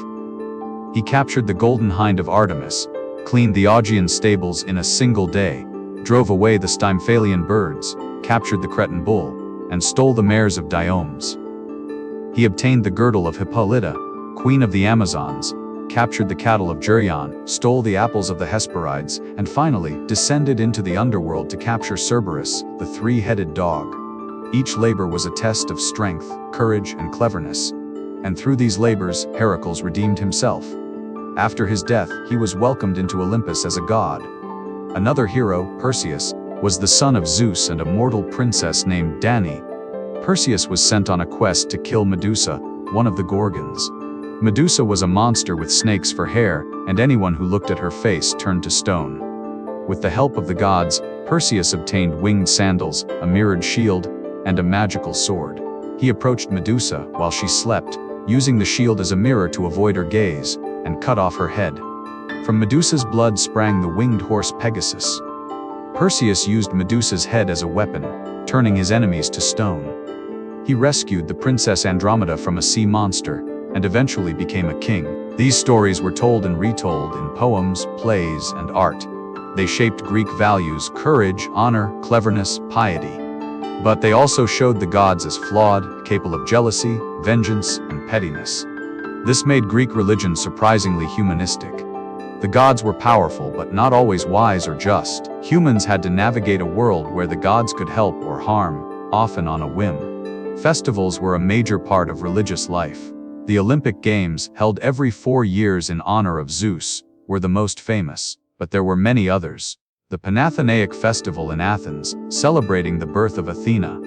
He captured the golden hind of Artemis, cleaned the Augean stables in a single day, drove away the Stymphalian birds, captured the Cretan bull, and stole the mares of Diomedes. He obtained the girdle of Hippolyta, queen of the Amazons, captured the cattle of Geryon, stole the apples of the Hesperides, and finally descended into the underworld to capture Cerberus, the three-headed dog. Each labor was a test of strength, courage, and cleverness. And through these labors, Heracles redeemed himself. After his death, he was welcomed into Olympus as a god. Another hero, Perseus, was the son of Zeus and a mortal princess named Danae. Perseus was sent on a quest to kill Medusa, one of the Gorgons. Medusa was a monster with snakes for hair, and anyone who looked at her face turned to stone. With the help of the gods, Perseus obtained winged sandals, a mirrored shield, and a magical sword. He approached Medusa while she slept, using the shield as a mirror to avoid her gaze, and cut off her head. From Medusa's blood sprang the winged horse Pegasus. Perseus used Medusa's head as a weapon, turning his enemies to stone. He rescued the princess Andromeda from a sea monster, and eventually became a king. These stories were told and retold in poems, plays, and art. They shaped Greek values: courage, honor, cleverness, piety. But they also showed the gods as flawed, capable of jealousy, vengeance, and pettiness. This made Greek religion surprisingly humanistic. The gods were powerful but not always wise or just. Humans had to navigate a world where the gods could help or harm, often on a whim. Festivals were a major part of religious life. The Olympic Games, held every 4 years in honor of Zeus, were the most famous, but there were many others. The Panathenaic Festival in Athens, celebrating the birth of Athena.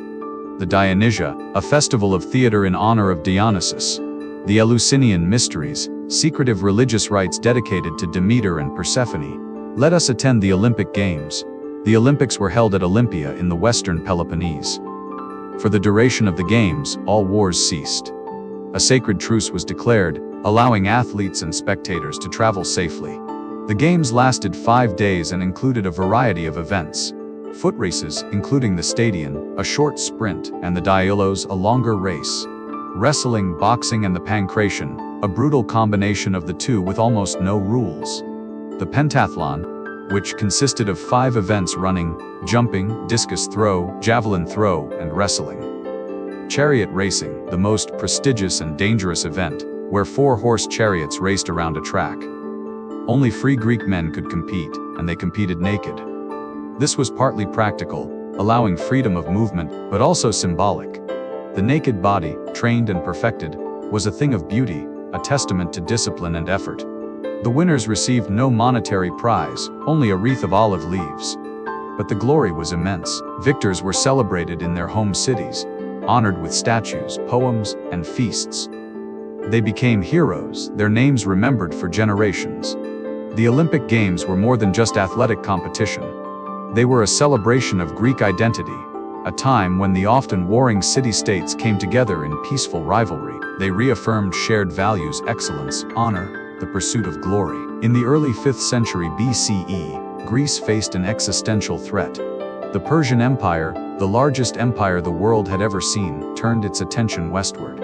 The Dionysia, a festival of theater in honor of Dionysus. The Eleusinian Mysteries, secretive religious rites dedicated to Demeter and Persephone. Let us attend the Olympic Games. The Olympics were held at Olympia in the western Peloponnese. For the duration of the Games, all wars ceased. A sacred truce was declared, allowing athletes and spectators to travel safely. The Games lasted 5 days and included a variety of events. Foot races, including the stadion, a short sprint, and the dialos, a longer race. Wrestling, boxing, and the pankration, a brutal combination of the two with almost no rules. The pentathlon, which consisted of 5 events: running, jumping, discus throw, javelin throw, and wrestling. Chariot racing, the most prestigious and dangerous event, where 4-horse chariots raced around a track. Only free Greek men could compete, and they competed naked. This was partly practical, allowing freedom of movement, but also symbolic. The naked body, trained and perfected, was a thing of beauty, a testament to discipline and effort. The winners received no monetary prize, only a wreath of olive leaves. But the glory was immense. Victors were celebrated in their home cities, honored with statues, poems, and feasts. They became heroes, their names remembered for generations. The Olympic Games were more than just athletic competition. They were a celebration of Greek identity, a time when the often warring city-states came together in peaceful rivalry. They reaffirmed shared values: excellence, honor, the pursuit of glory. In the early 5th century BCE, Greece faced an existential threat. The Persian Empire, the largest empire the world had ever seen, turned its attention westward.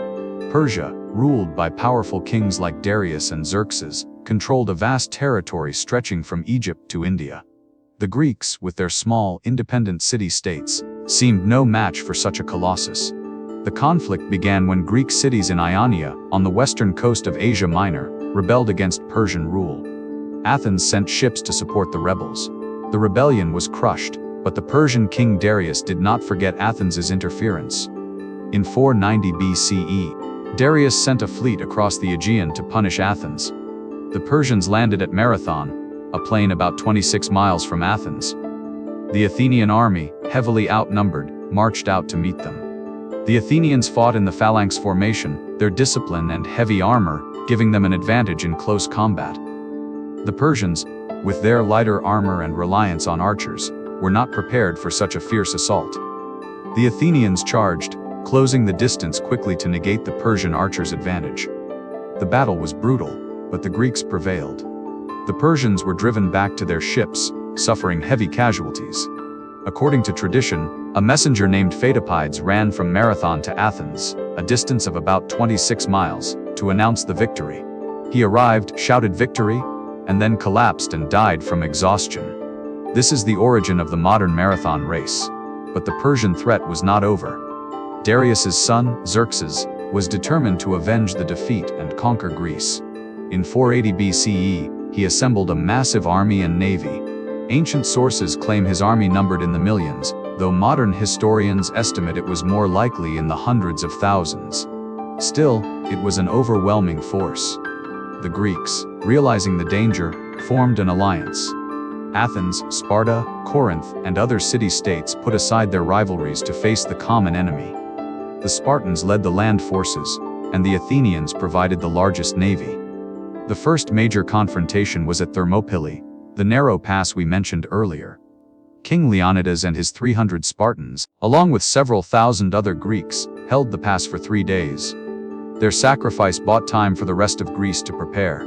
Persia, ruled by powerful kings like Darius and Xerxes, controlled a vast territory stretching from Egypt to India. The Greeks, with their small, independent city-states, seemed no match for such a colossus. The conflict began when Greek cities in Ionia, on the western coast of Asia Minor, rebelled against Persian rule. Athens sent ships to support the rebels. The rebellion was crushed, but the Persian king Darius did not forget Athens's interference. In 490 BCE, Darius sent a fleet across the Aegean to punish Athens. The Persians landed at Marathon, a plain about 26 miles from Athens. The Athenian army, heavily outnumbered, marched out to meet them. The Athenians fought in the phalanx formation, their discipline and heavy armor giving them an advantage in close combat. The Persians, with their lighter armor and reliance on archers, were not prepared for such a fierce assault. The Athenians charged, closing the distance quickly to negate the Persian archers' advantage. The battle was brutal, but the Greeks prevailed. The Persians were driven back to their ships, suffering heavy casualties. According to tradition, a messenger named Phaedopides ran from Marathon to Athens, a distance of about 26 miles, to announce the victory. He arrived, shouted victory, and then collapsed and died from exhaustion. This is the origin of the modern marathon race. But the Persian threat was not over. Darius's son, Xerxes, was determined to avenge the defeat and conquer Greece. In 480 BCE, he assembled a massive army and navy. Ancient sources claim his army numbered in the millions, though modern historians estimate it was more likely in the hundreds of thousands. Still, it was an overwhelming force. The Greeks, realizing the danger, formed an alliance. Athens, Sparta, Corinth, and other city-states put aside their rivalries to face the common enemy. The Spartans led the land forces, and the Athenians provided the largest navy. The first major confrontation was at Thermopylae, the narrow pass we mentioned earlier. King Leonidas and his 300 Spartans, along with several thousand other Greeks, held the pass for 3 days. Their sacrifice bought time for the rest of Greece to prepare.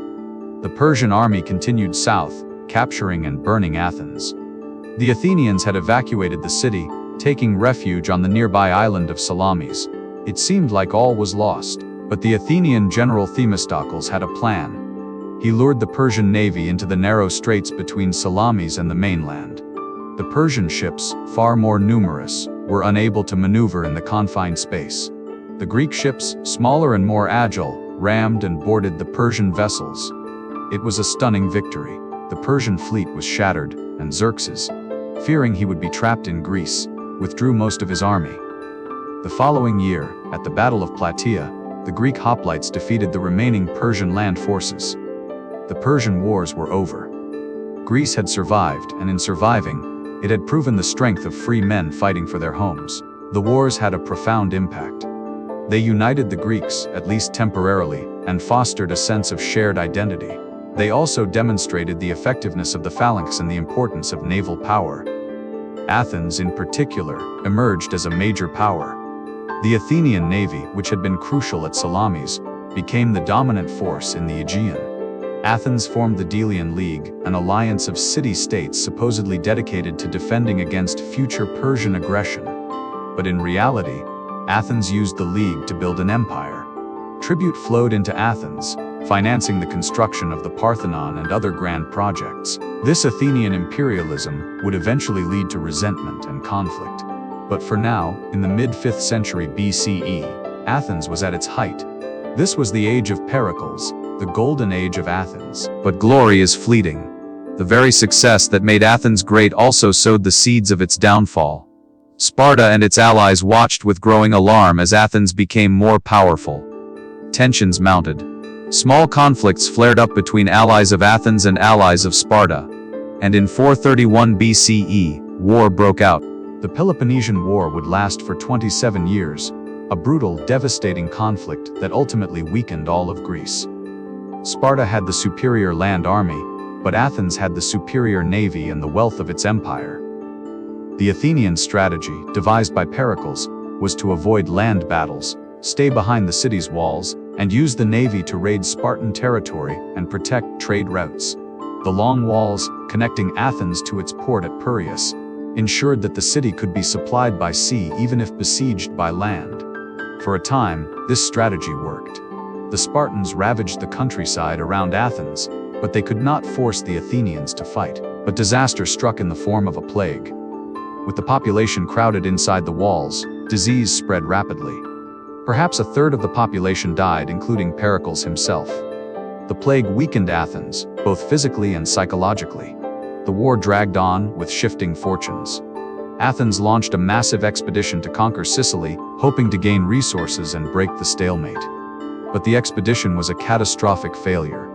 The Persian army continued south, capturing and burning Athens. The Athenians had evacuated the city, taking refuge on the nearby island of Salamis. It seemed like all was lost, but the Athenian general Themistocles had a plan. He lured the Persian navy into the narrow straits between Salamis and the mainland. The Persian ships, far more numerous, were unable to maneuver in the confined space. The Greek ships, smaller and more agile, rammed and boarded the Persian vessels. It was a stunning victory. The Persian fleet was shattered, and Xerxes, fearing he would be trapped in Greece, withdrew most of his army. The following year, at the Battle of Plataea, the Greek hoplites defeated the remaining Persian land forces. The Persian wars were over. Greece had survived, and in surviving, it had proven the strength of free men fighting for their homes. The wars had a profound impact. They united the Greeks, at least temporarily, and fostered a sense of shared identity. They also demonstrated the effectiveness of the phalanx and the importance of naval power. Athens, in particular, emerged as a major power. The Athenian navy, which had been crucial at Salamis, became the dominant force in the Aegean. Athens formed the Delian League, an alliance of city-states supposedly dedicated to defending against future Persian aggression. But in reality, Athens used the League to build an empire. Tribute flowed into Athens, financing the construction of the Parthenon and other grand projects. This Athenian imperialism would eventually lead to resentment and conflict. But for now, in the mid-5th century BCE, Athens was at its height. This was the age of Pericles, the golden age of Athens. But glory is fleeting. The very success that made Athens great also sowed the seeds of its downfall. Sparta and its allies watched with growing alarm as Athens became more powerful. Tensions mounted. Small conflicts flared up between allies of Athens and allies of Sparta. And in 431 BCE, war broke out. The Peloponnesian War would last for 27 years, a brutal, devastating conflict that ultimately weakened all of Greece. Sparta had the superior land army, but Athens had the superior navy and the wealth of its empire. The Athenian strategy, devised by Pericles, was to avoid land battles, stay behind the city's walls, and use the navy to raid Spartan territory and protect trade routes. The long walls, connecting Athens to its port at Piraeus, ensured that the city could be supplied by sea even if besieged by land. For a time, this strategy worked. The Spartans ravaged the countryside around Athens, but they could not force the Athenians to fight. But disaster struck in the form of a plague. With the population crowded inside the walls, disease spread rapidly. Perhaps a third of the population died, including Pericles himself. The plague weakened Athens, both physically and psychologically. The war dragged on, with shifting fortunes. Athens launched a massive expedition to conquer Sicily, hoping to gain resources and break the stalemate. But the expedition was a catastrophic failure.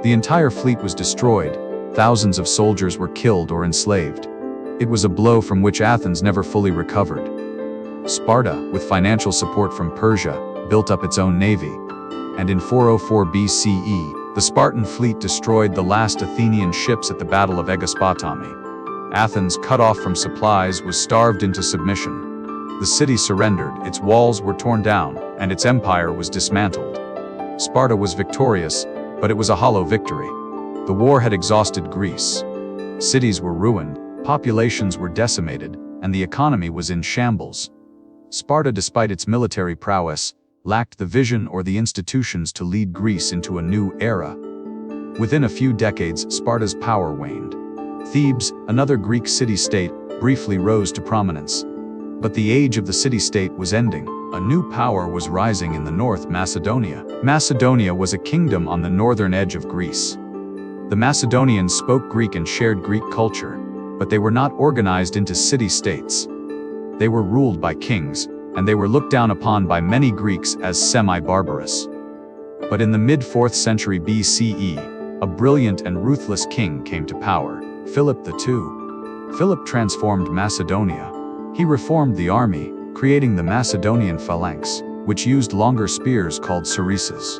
The entire fleet was destroyed, thousands of soldiers were killed or enslaved. It was a blow from which Athens never fully recovered. Sparta, with financial support from Persia, built up its own navy. And in 404 BCE, the Spartan fleet destroyed the last Athenian ships at the Battle of Aegospotami. Athens, cut off from supplies, was starved into submission. The city surrendered, its walls were torn down, and its empire was dismantled. Sparta was victorious, but it was a hollow victory. The war had exhausted Greece. Cities were ruined, populations were decimated, and the economy was in shambles. Sparta, despite its military prowess, lacked the vision or the institutions to lead Greece into a new era. Within a few decades, Sparta's power waned. Thebes, another Greek city-state, briefly rose to prominence. But the age of the city-state was ending. A new power was rising in the north, Macedonia. Macedonia was a kingdom on the northern edge of Greece. The Macedonians spoke Greek and shared Greek culture, but they were not organized into city-states. They were ruled by kings, and they were looked down upon by many Greeks as semi-barbarous. But in the mid-4th century BCE, a brilliant and ruthless king came to power, Philip II. Philip transformed Macedonia. He reformed the army, creating the Macedonian phalanx, which used longer spears called sarissas.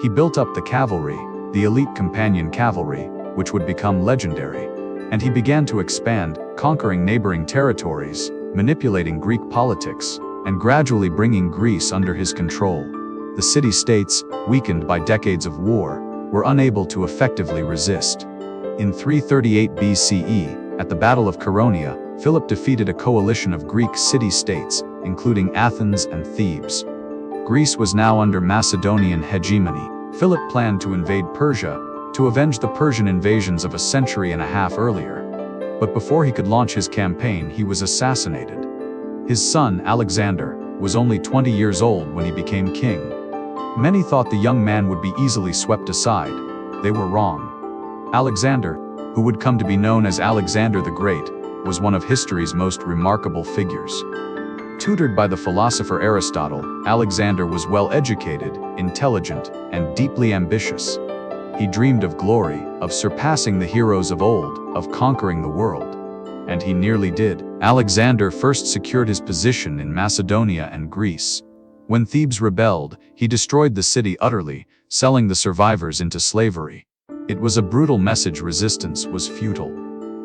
He built up the cavalry, the elite companion cavalry, which would become legendary. And he began to expand, conquering neighboring territories, manipulating Greek politics, and gradually bringing Greece under his control. The city-states, weakened by decades of war, were unable to effectively resist. In 338 BCE, at the Battle of Chaeronea, Philip defeated a coalition of Greek city-states, including Athens and Thebes. Greece was now under Macedonian hegemony. Philip planned to invade Persia, to avenge the Persian invasions of a century and a half earlier. But before he could launch his campaign, he was assassinated. His son, Alexander, was only 20 years old when he became king. Many thought the young man would be easily swept aside. They were wrong. Alexander, who would come to be known as Alexander the Great, was one of history's most remarkable figures. Tutored by the philosopher Aristotle, Alexander was well-educated, intelligent, and deeply ambitious. He dreamed of glory, of surpassing the heroes of old, of conquering the world. And he nearly did. Alexander first secured his position in Macedonia and Greece. When Thebes rebelled, he destroyed the city utterly, selling the survivors into slavery. It was a brutal message: resistance was futile.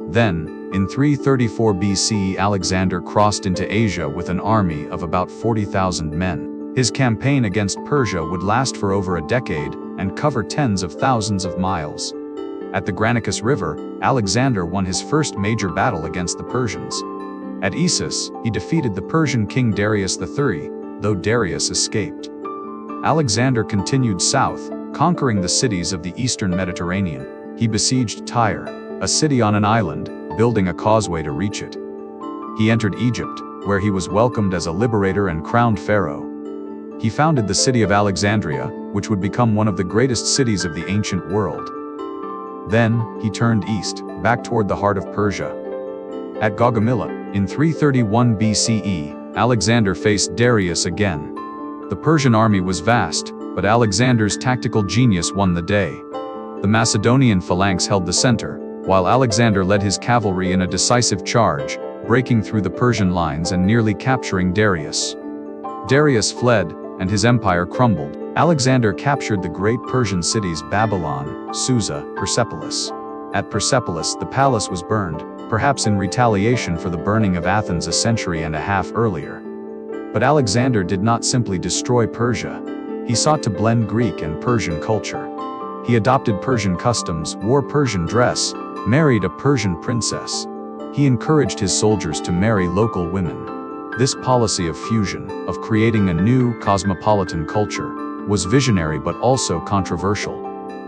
Then, in 334 BCE, Alexander crossed into Asia with an army of about 40,000 men. His campaign against Persia would last for over a decade and cover tens of thousands of miles. At the Granicus River, Alexander won his first major battle against the Persians. At Issus, he defeated the Persian king Darius III, though Darius escaped. Alexander continued south, conquering the cities of the eastern Mediterranean. He besieged Tyre, a city on an island, building a causeway to reach it. He entered Egypt, where he was welcomed as a liberator and crowned pharaoh. He founded the city of Alexandria, which would become one of the greatest cities of the ancient world. Then, he turned east, back toward the heart of Persia. At Gaugamela, in 331 BCE, Alexander faced Darius again. The Persian army was vast, but Alexander's tactical genius won the day. The Macedonian phalanx held the center, while Alexander led his cavalry in a decisive charge, breaking through the Persian lines and nearly capturing Darius. Darius fled, and his empire crumbled. Alexander captured the great Persian cities Babylon, Susa, Persepolis. At Persepolis, the palace was burned, perhaps in retaliation for the burning of Athens a century and a half earlier. But Alexander did not simply destroy Persia. He sought to blend Greek and Persian culture. He adopted Persian customs, wore Persian dress, married a Persian princess. He encouraged his soldiers to marry local women. This policy of fusion, of creating a new, cosmopolitan culture, was visionary but also controversial.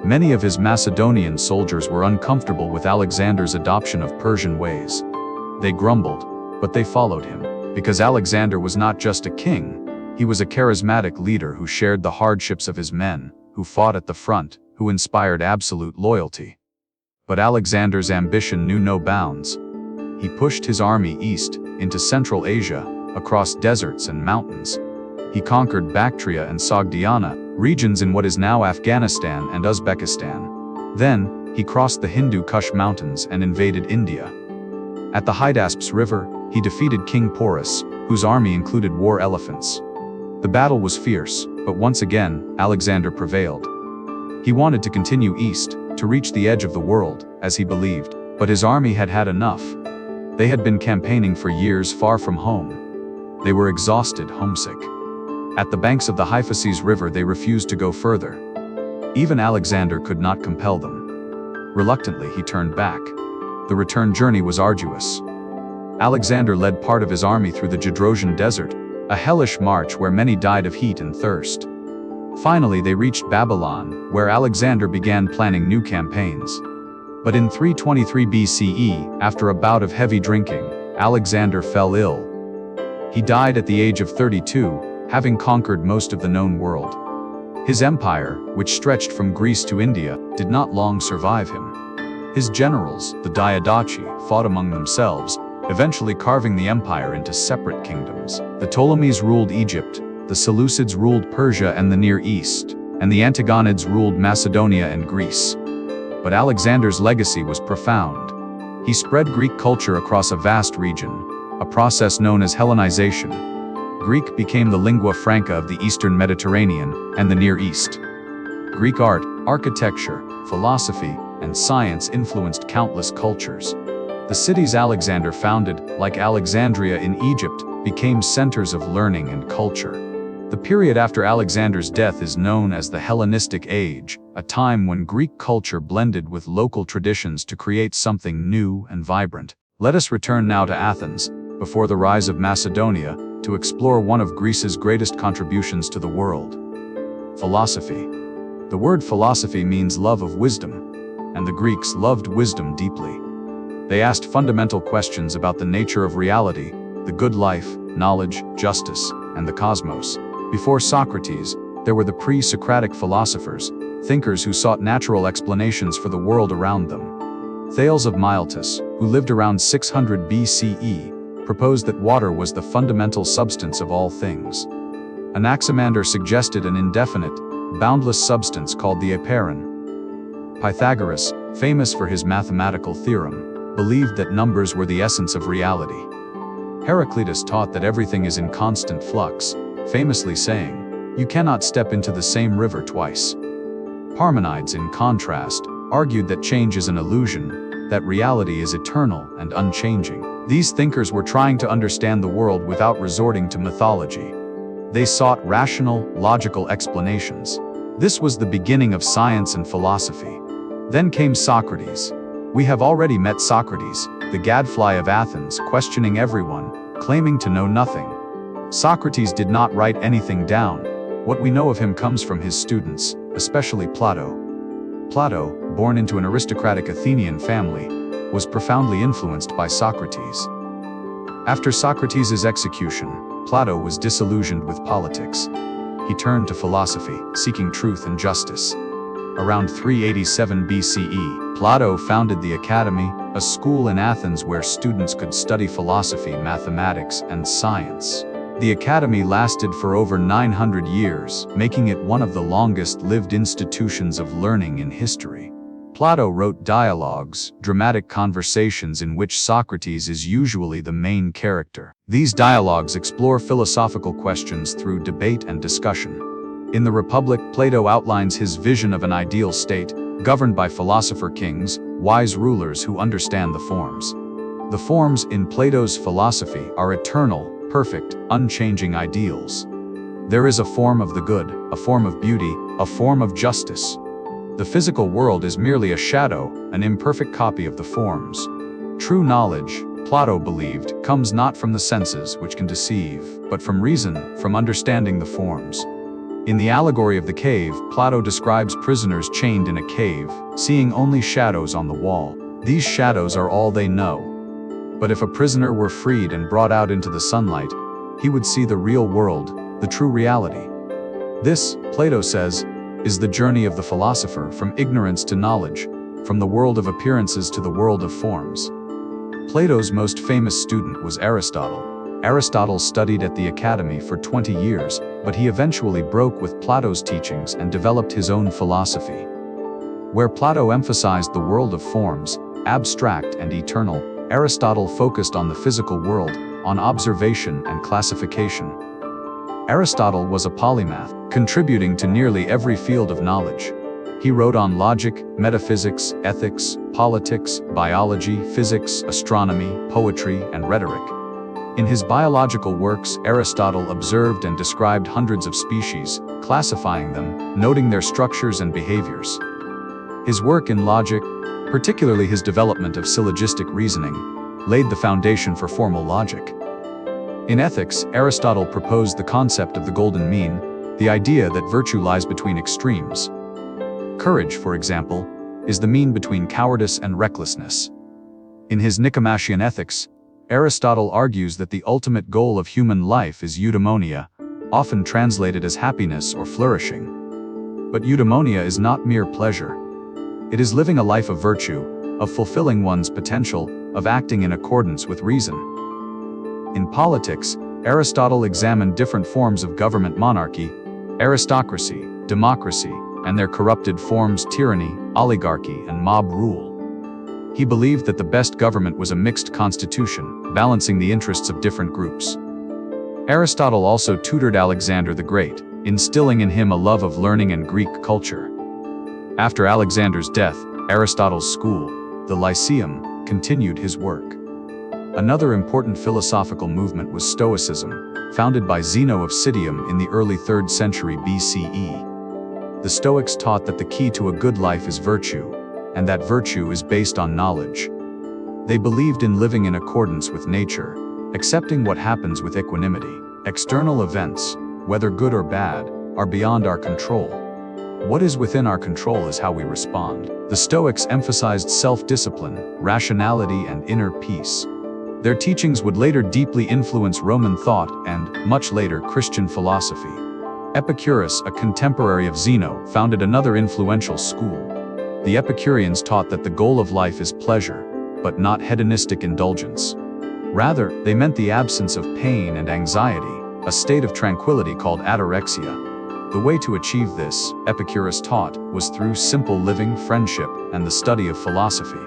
Many of his Macedonian soldiers were uncomfortable with Alexander's adoption of Persian ways. They grumbled, but they followed him, because Alexander was not just a king, he was a charismatic leader who shared the hardships of his men, who fought at the front, who inspired absolute loyalty. But Alexander's ambition knew no bounds. He pushed his army east, into Central Asia, across deserts and mountains. He conquered Bactria and Sogdiana, regions in what is now Afghanistan and Uzbekistan. Then, he crossed the Hindu Kush mountains and invaded India. At the Hydaspes River, he defeated King Porus, whose army included war elephants. The battle was fierce, but once again, Alexander prevailed. He wanted to continue east, to reach the edge of the world, as he believed, but his army had had enough. They had been campaigning for years far from home. They were exhausted, homesick. At the banks of the Hyphases River, they refused to go further. Even Alexander could not compel them. Reluctantly, he turned back. The return journey was arduous. Alexander led part of his army through the Gedrosian Desert, a hellish march where many died of heat and thirst. Finally, they reached Babylon, where Alexander began planning new campaigns. But in 323 BCE, after a bout of heavy drinking, Alexander fell ill. He died at the age of 32, having conquered most of the known world. His empire, which stretched from Greece to India, did not long survive him. His generals, the Diadochi, fought among themselves, eventually carving the empire into separate kingdoms. The Ptolemies ruled Egypt, the Seleucids ruled Persia and the Near East, and the Antigonids ruled Macedonia and Greece. But Alexander's legacy was profound. He spread Greek culture across a vast region, a process known as Hellenization. Greek became the lingua franca of the Eastern Mediterranean and the Near East. Greek art, architecture, philosophy, and science influenced countless cultures. The cities Alexander founded, like Alexandria in Egypt, became centers of learning and culture. The period after Alexander's death is known as the Hellenistic Age, a time when Greek culture blended with local traditions to create something new and vibrant. Let us return now to Athens, before the rise of Macedonia, to explore one of Greece's greatest contributions to the world: philosophy. The word philosophy means love of wisdom, and the Greeks loved wisdom deeply. They asked fundamental questions about the nature of reality, the good life, knowledge, justice, and the cosmos. Before Socrates, there were the pre-Socratic philosophers, thinkers who sought natural explanations for the world around them. Thales of Miletus, who lived around 600 BCE, proposed that water was the fundamental substance of all things. Anaximander suggested an indefinite, boundless substance called the apeiron. Pythagoras, famous for his mathematical theorem, believed that numbers were the essence of reality. Heraclitus taught that everything is in constant flux, famously saying, "You cannot step into the same river twice." Parmenides, in contrast, argued that change is an illusion, that reality is eternal and unchanging. These thinkers were trying to understand the world without resorting to mythology. They sought rational, logical explanations. This was the beginning of science and philosophy. Then came Socrates. We have already met Socrates, the gadfly of Athens, questioning everyone, claiming to know nothing. Socrates did not write anything down. What we know of him comes from his students, especially Plato. Plato, born into an aristocratic Athenian family, was profoundly influenced by Socrates. After Socrates' execution, Plato was disillusioned with politics. He turned to philosophy, seeking truth and justice. Around 387 BCE, Plato founded the Academy, a school in Athens where students could study philosophy, mathematics, and science. The Academy lasted for over 900 years, making it one of the longest-lived institutions of learning in history. Plato wrote dialogues, dramatic conversations in which Socrates is usually the main character. These dialogues explore philosophical questions through debate and discussion. In the Republic, Plato outlines his vision of an ideal state, governed by philosopher kings, wise rulers who understand the forms. The forms in Plato's philosophy are eternal, perfect, unchanging ideals. There is a form of the good, a form of beauty, a form of justice. The physical world is merely a shadow, an imperfect copy of the forms. True knowledge, Plato believed, comes not from the senses, which can deceive, but from reason, from understanding the forms. In the allegory of the cave, Plato describes prisoners chained in a cave, seeing only shadows on the wall. These shadows are all they know. But if a prisoner were freed and brought out into the sunlight, he would see the real world, the true reality. This, Plato says, is the journey of the philosopher, from ignorance to knowledge, from the world of appearances to the world of forms. Plato's most famous student was Aristotle. Aristotle studied at the Academy for 20 years, but he eventually broke with Plato's teachings and developed his own philosophy. Where Plato emphasized the world of forms, abstract and eternal, Aristotle focused on the physical world, on observation and classification. Aristotle was a polymath, contributing to nearly every field of knowledge. He wrote on logic, metaphysics, ethics, politics, biology, physics, astronomy, poetry, and rhetoric. In his biological works, Aristotle observed and described hundreds of species, classifying them, noting their structures and behaviors. His work in logic, particularly his development of syllogistic reasoning, laid the foundation for formal logic. In ethics, Aristotle proposed the concept of the golden mean, the idea that virtue lies between extremes. Courage, for example, is the mean between cowardice and recklessness. In his Nicomachean Ethics, Aristotle argues that the ultimate goal of human life is eudaimonia, often translated as happiness or flourishing. But eudaimonia is not mere pleasure. It is living a life of virtue, of fulfilling one's potential, of acting in accordance with reason. In politics, Aristotle examined different forms of government: monarchy, aristocracy, democracy, and their corrupted forms: tyranny, oligarchy, and mob rule. He believed that the best government was a mixed constitution, balancing the interests of different groups. Aristotle also tutored Alexander the Great, instilling in him a love of learning and Greek culture. After Alexander's death, Aristotle's school, the Lyceum, continued his work. Another important philosophical movement was Stoicism, founded by Zeno of Citium in the early 3rd century BCE. The Stoics taught that the key to a good life is virtue, and that virtue is based on knowledge. They believed in living in accordance with nature, accepting what happens with equanimity. External events, whether good or bad, are beyond our control. What is within our control is how we respond. The Stoics emphasized self-discipline, rationality, and inner peace. Their teachings would later deeply influence Roman thought and, much later, Christian philosophy. Epicurus, a contemporary of Zeno, founded another influential school. The Epicureans taught that the goal of life is pleasure, but not hedonistic indulgence. Rather, they meant the absence of pain and anxiety, a state of tranquility called ataraxia. The way to achieve this, Epicurus taught, was through simple living, friendship, and the study of philosophy.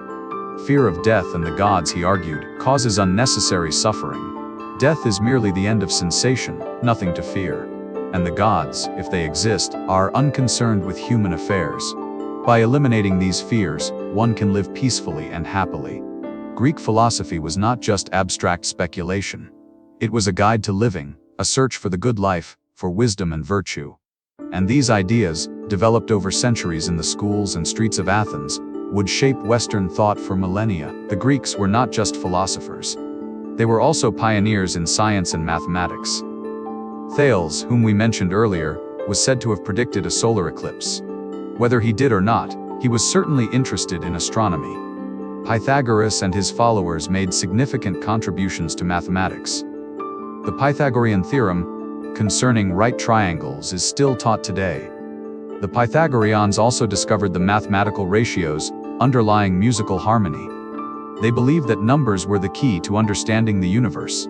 Fear of death and the gods, he argued, causes unnecessary suffering. Death is merely the end of sensation, nothing to fear. And the gods, if they exist, are unconcerned with human affairs. By eliminating these fears, one can live peacefully and happily. Greek philosophy was not just abstract speculation. It was a guide to living, a search for the good life, for wisdom and virtue. And these ideas, developed over centuries in the schools and streets of Athens, would shape Western thought for millennia. The Greeks were not just philosophers. They were also pioneers in science and mathematics. Thales, whom we mentioned earlier, was said to have predicted a solar eclipse. Whether he did or not, he was certainly interested in astronomy. Pythagoras and his followers made significant contributions to mathematics. The Pythagorean theorem concerning right triangles is still taught today. The Pythagoreans also discovered the mathematical ratios underlying musical harmony. They believed that numbers were the key to understanding the universe.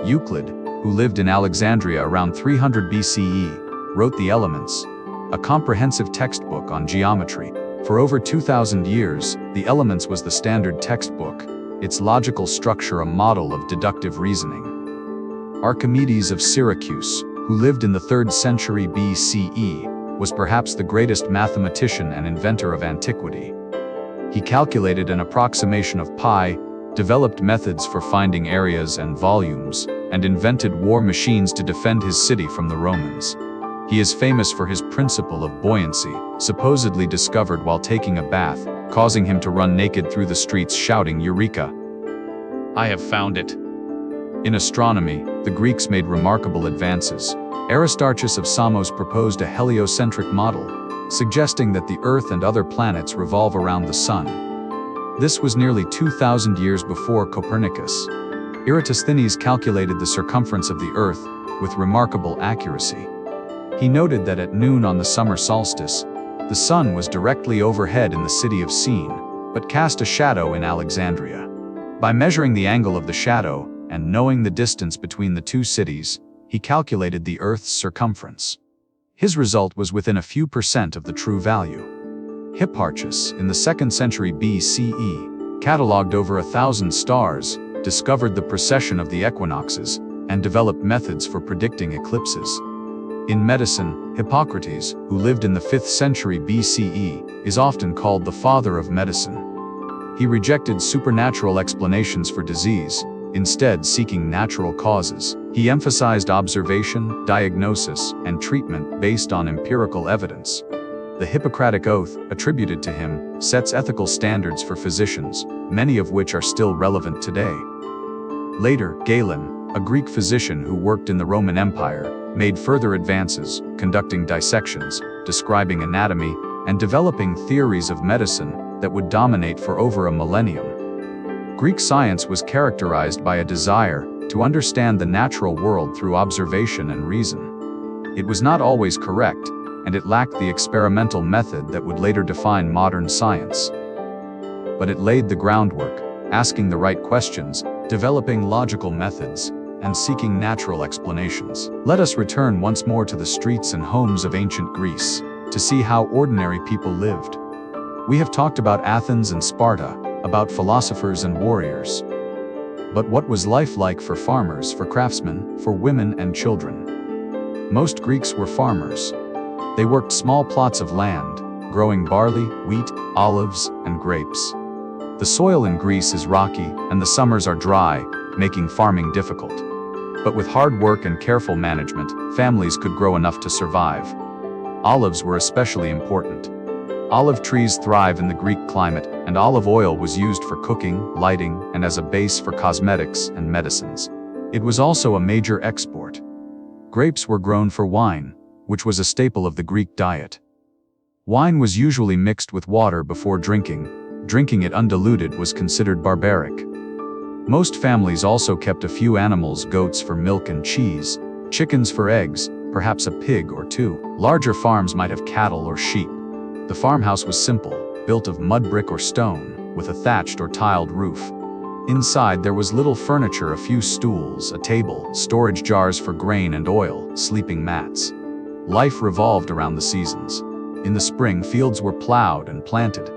Euclid, who lived in Alexandria around 300 BCE, wrote the Elements, a comprehensive textbook on geometry. For over 2,000 years, the Elements was the standard textbook, its logical structure a model of deductive reasoning. Archimedes of Syracuse, who lived in the 3rd century BCE, was perhaps the greatest mathematician and inventor of antiquity. He calculated an approximation of pi, developed methods for finding areas and volumes, and invented war machines to defend his city from the Romans. He is famous for his principle of buoyancy, supposedly discovered while taking a bath, causing him to run naked through the streets shouting, "Eureka! I have found it!" In astronomy, the Greeks made remarkable advances. Aristarchus of Samos proposed a heliocentric model, suggesting that the Earth and other planets revolve around the Sun. This was nearly 2,000 years before Copernicus. Eratosthenes calculated the circumference of the Earth with remarkable accuracy. He noted that at noon on the summer solstice, the sun was directly overhead in the city of Sine, but cast a shadow in Alexandria. By measuring the angle of the shadow and knowing the distance between the two cities, he calculated the Earth's circumference. His result was within a few percent of the true value. Hipparchus, in the 2nd century BCE, catalogued over 1,000 stars, discovered the precession of the equinoxes, and developed methods for predicting eclipses. In medicine, Hippocrates, who lived in the 5th century BCE, is often called the father of medicine. He rejected supernatural explanations for disease, instead seeking natural causes. He emphasized observation, diagnosis, and treatment based on empirical evidence. The Hippocratic Oath, attributed to him, sets ethical standards for physicians, many of which are still relevant today. Later, Galen, a Greek physician who worked in the Roman Empire, made further advances, conducting dissections, describing anatomy, and developing theories of medicine that would dominate for over a millennium. Greek science was characterized by a desire to understand the natural world through observation and reason. It was not always correct, and it lacked the experimental method that would later define modern science. But it laid the groundwork, asking the right questions, developing logical methods, and seeking natural explanations. Let us return once more to the streets and homes of ancient Greece, to see how ordinary people lived. We have talked about Athens and Sparta, about philosophers and warriors. But what was life like for farmers, for craftsmen, for women and children? Most Greeks were farmers. They worked small plots of land, growing barley, wheat, olives, and grapes. The soil in Greece is rocky, and the summers are dry, making farming difficult. But with hard work and careful management, families could grow enough to survive. Olives were especially important. Olive trees thrive in the Greek climate, and olive oil was used for cooking, lighting, and as a base for cosmetics and medicines. It was also a major export. Grapes were grown for wine, which was a staple of the Greek diet. Wine was usually mixed with water before drinking. Drinking it undiluted was considered barbaric. Most families also kept a few animals, goats for milk and cheese, chickens for eggs, perhaps a pig or two. Larger farms might have cattle or sheep. The farmhouse was simple, built of mud brick or stone, with a thatched or tiled roof. Inside there was little furniture, a few stools, a table, storage jars for grain and oil, sleeping mats. Life revolved around the seasons. In the spring, fields were plowed and planted.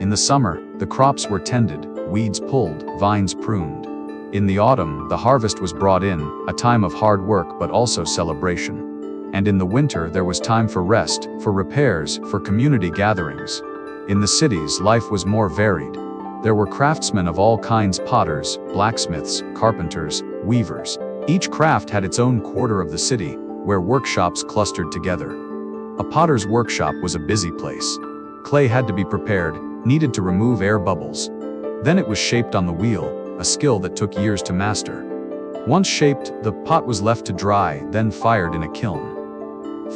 In the summer, the crops were tended, weeds pulled, vines pruned. In the autumn, the harvest was brought in, a time of hard work but also celebration. And in the winter, there was time for rest, for repairs, for community gatherings. In the cities, life was more varied. There were craftsmen of all kinds: potters, blacksmiths, carpenters, weavers. Each craft had its own quarter of the city, where workshops clustered together. A potter's workshop was a busy place. Clay had to be prepared, needed to remove air bubbles. Then it was shaped on the wheel, a skill that took years to master. Once shaped, the pot was left to dry, then fired in a kiln.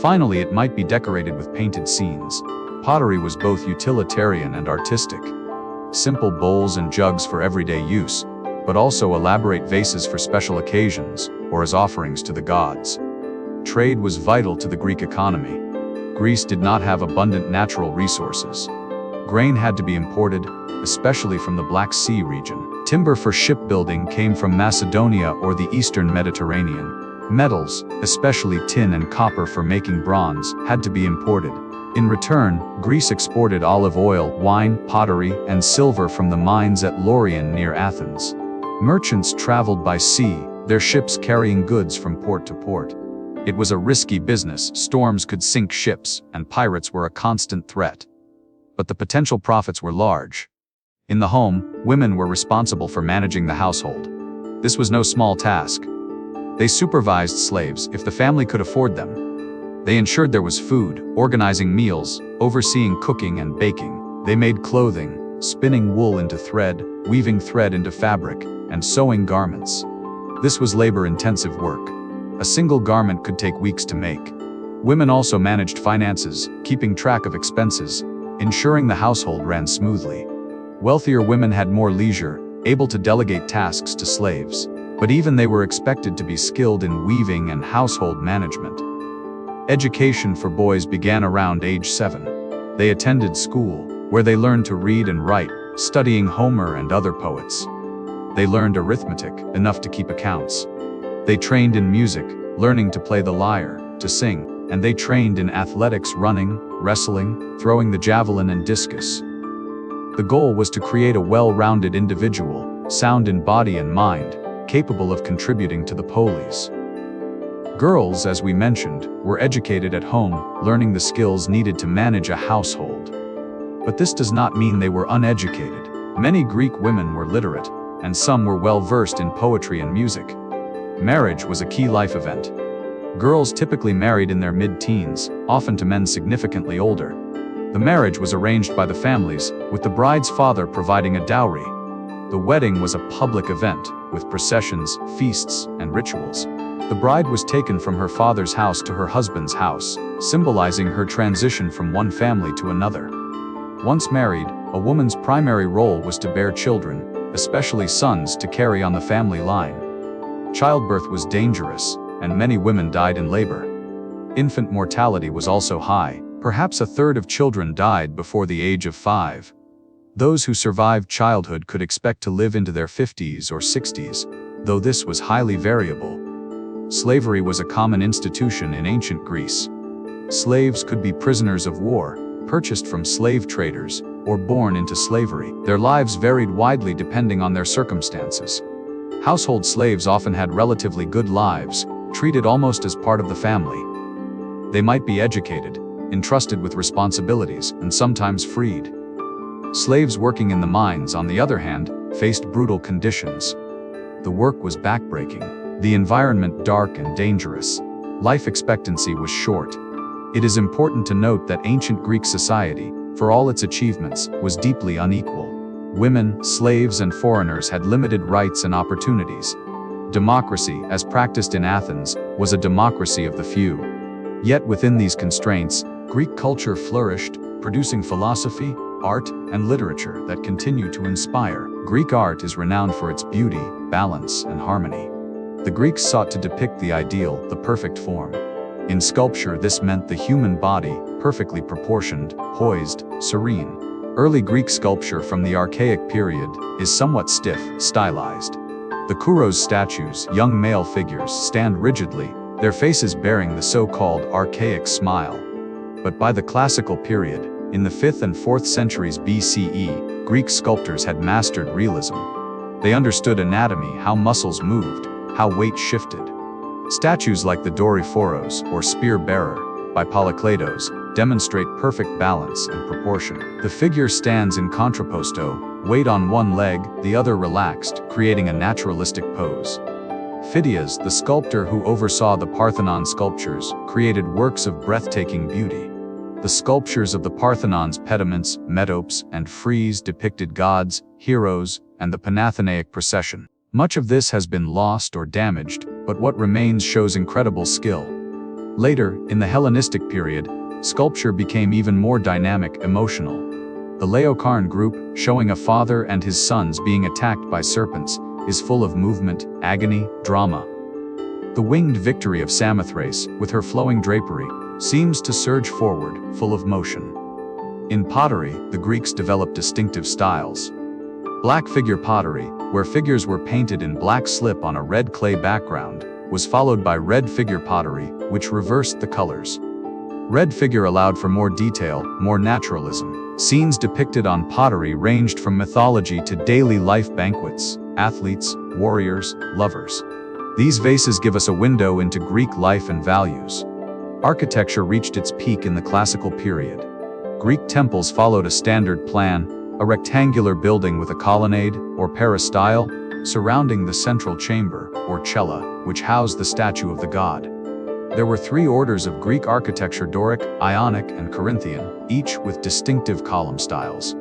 Finally, it might be decorated with painted scenes. Pottery was both utilitarian and artistic. Simple bowls and jugs for everyday use, but also elaborate vases for special occasions, or as offerings to the gods. Trade was vital to the Greek economy. Greece did not have abundant natural resources. Grain had to be imported, especially from the Black Sea region. Timber for shipbuilding came from Macedonia or the Eastern Mediterranean. Metals, especially tin and copper for making bronze, had to be imported. In return, Greece exported olive oil, wine, pottery, and silver from the mines at Laurion near Athens. Merchants traveled by sea, their ships carrying goods from port to port. It was a risky business. Storms could sink ships, and pirates were a constant threat. But the potential profits were large. In the home, women were responsible for managing the household. This was no small task. They supervised slaves if the family could afford them. They ensured there was food, organizing meals, overseeing cooking and baking. They made clothing, spinning wool into thread, weaving thread into fabric, and sewing garments. This was labor-intensive work. A single garment could take weeks to make. Women also managed finances, keeping track of expenses, ensuring the household ran smoothly. Wealthier women had more leisure, able to delegate tasks to slaves. But even they were expected to be skilled in weaving and household management. Education for boys began around age 7. They attended school, where they learned to read and write, studying Homer and other poets. They learned arithmetic, enough to keep accounts. They trained in music, learning to play the lyre, to sing, and they trained in athletics, running, wrestling, throwing the javelin and discus. The goal was to create a well-rounded individual, sound in body and mind, capable of contributing to the polis. Girls, as we mentioned, were educated at home, learning the skills needed to manage a household. But this does not mean they were uneducated. Many Greek women were literate, and some were well-versed in poetry and music. Marriage was a key life event. Girls typically married in their mid-teens, often to men significantly older. The marriage was arranged by the families, with the bride's father providing a dowry. The wedding was a public event, with processions, feasts, and rituals. The bride was taken from her father's house to her husband's house, symbolizing her transition from one family to another. Once married, a woman's primary role was to bear children, especially sons, to carry on the family line. Childbirth was dangerous, and many women died in labor. Infant mortality was also high. Perhaps a third of children died before the age of 5. Those who survived childhood could expect to live into their 50s or 60s, though this was highly variable. Slavery was a common institution in ancient Greece. Slaves could be prisoners of war, purchased from slave traders, or born into slavery. Their lives varied widely depending on their circumstances. Household slaves often had relatively good lives, treated almost as part of the family. They might be educated, entrusted with responsibilities, and sometimes freed. Slaves working in the mines, on the other hand, faced brutal conditions. The work was backbreaking, the environment dark and dangerous. Life expectancy was short. It is important to note that ancient Greek society, for all its achievements, was deeply unequal. Women, slaves, and foreigners had limited rights and opportunities. Democracy, as practiced in Athens, was a democracy of the few. Yet within these constraints, Greek culture flourished, producing philosophy, art, and literature that continue to inspire. Greek art is renowned for its beauty, balance, and harmony. The Greeks sought to depict the ideal, the perfect form. In sculpture, this meant the human body, perfectly proportioned, poised, serene. Early Greek sculpture from the Archaic period is somewhat stiff, stylized. The Kouros statues, young male figures, stand rigidly, their faces bearing the so-called archaic smile. But by the Classical period, in the 5th and 4th centuries BCE, Greek sculptors had mastered realism. They understood anatomy, how muscles moved, how weight shifted. Statues like the Doryphoros, or Spear Bearer, by Polykleitos, demonstrate perfect balance and proportion. The figure stands in contrapposto, weight on one leg, the other relaxed, creating a naturalistic pose. Phidias, the sculptor who oversaw the Parthenon sculptures, created works of breathtaking beauty. The sculptures of the Parthenon's pediments, metopes, and frieze depicted gods, heroes, and the Panathenaic procession. Much of this has been lost or damaged, but what remains shows incredible skill. Later, in the Hellenistic period, sculpture became even more dynamic, emotional. The Laocoon group, showing a father and his sons being attacked by serpents, is full of movement, agony, drama. The winged victory of Samothrace, with her flowing drapery, seems to surge forward, full of motion. In pottery, the Greeks developed distinctive styles. Black figure pottery, where figures were painted in black slip on a red clay background, was followed by red figure pottery, which reversed the colors. Red figure allowed for more detail, more naturalism. Scenes depicted on pottery ranged from mythology to daily life banquets, athletes, warriors, lovers. These vases give us a window into Greek life and values. Architecture reached its peak in the Classical period. Greek temples followed a standard plan, a rectangular building with a colonnade, or peristyle, surrounding the central chamber, or cella, which housed the statue of the god. There were 3 orders of Greek architecture: Doric, Ionic, and Corinthian, each with distinctive column styles.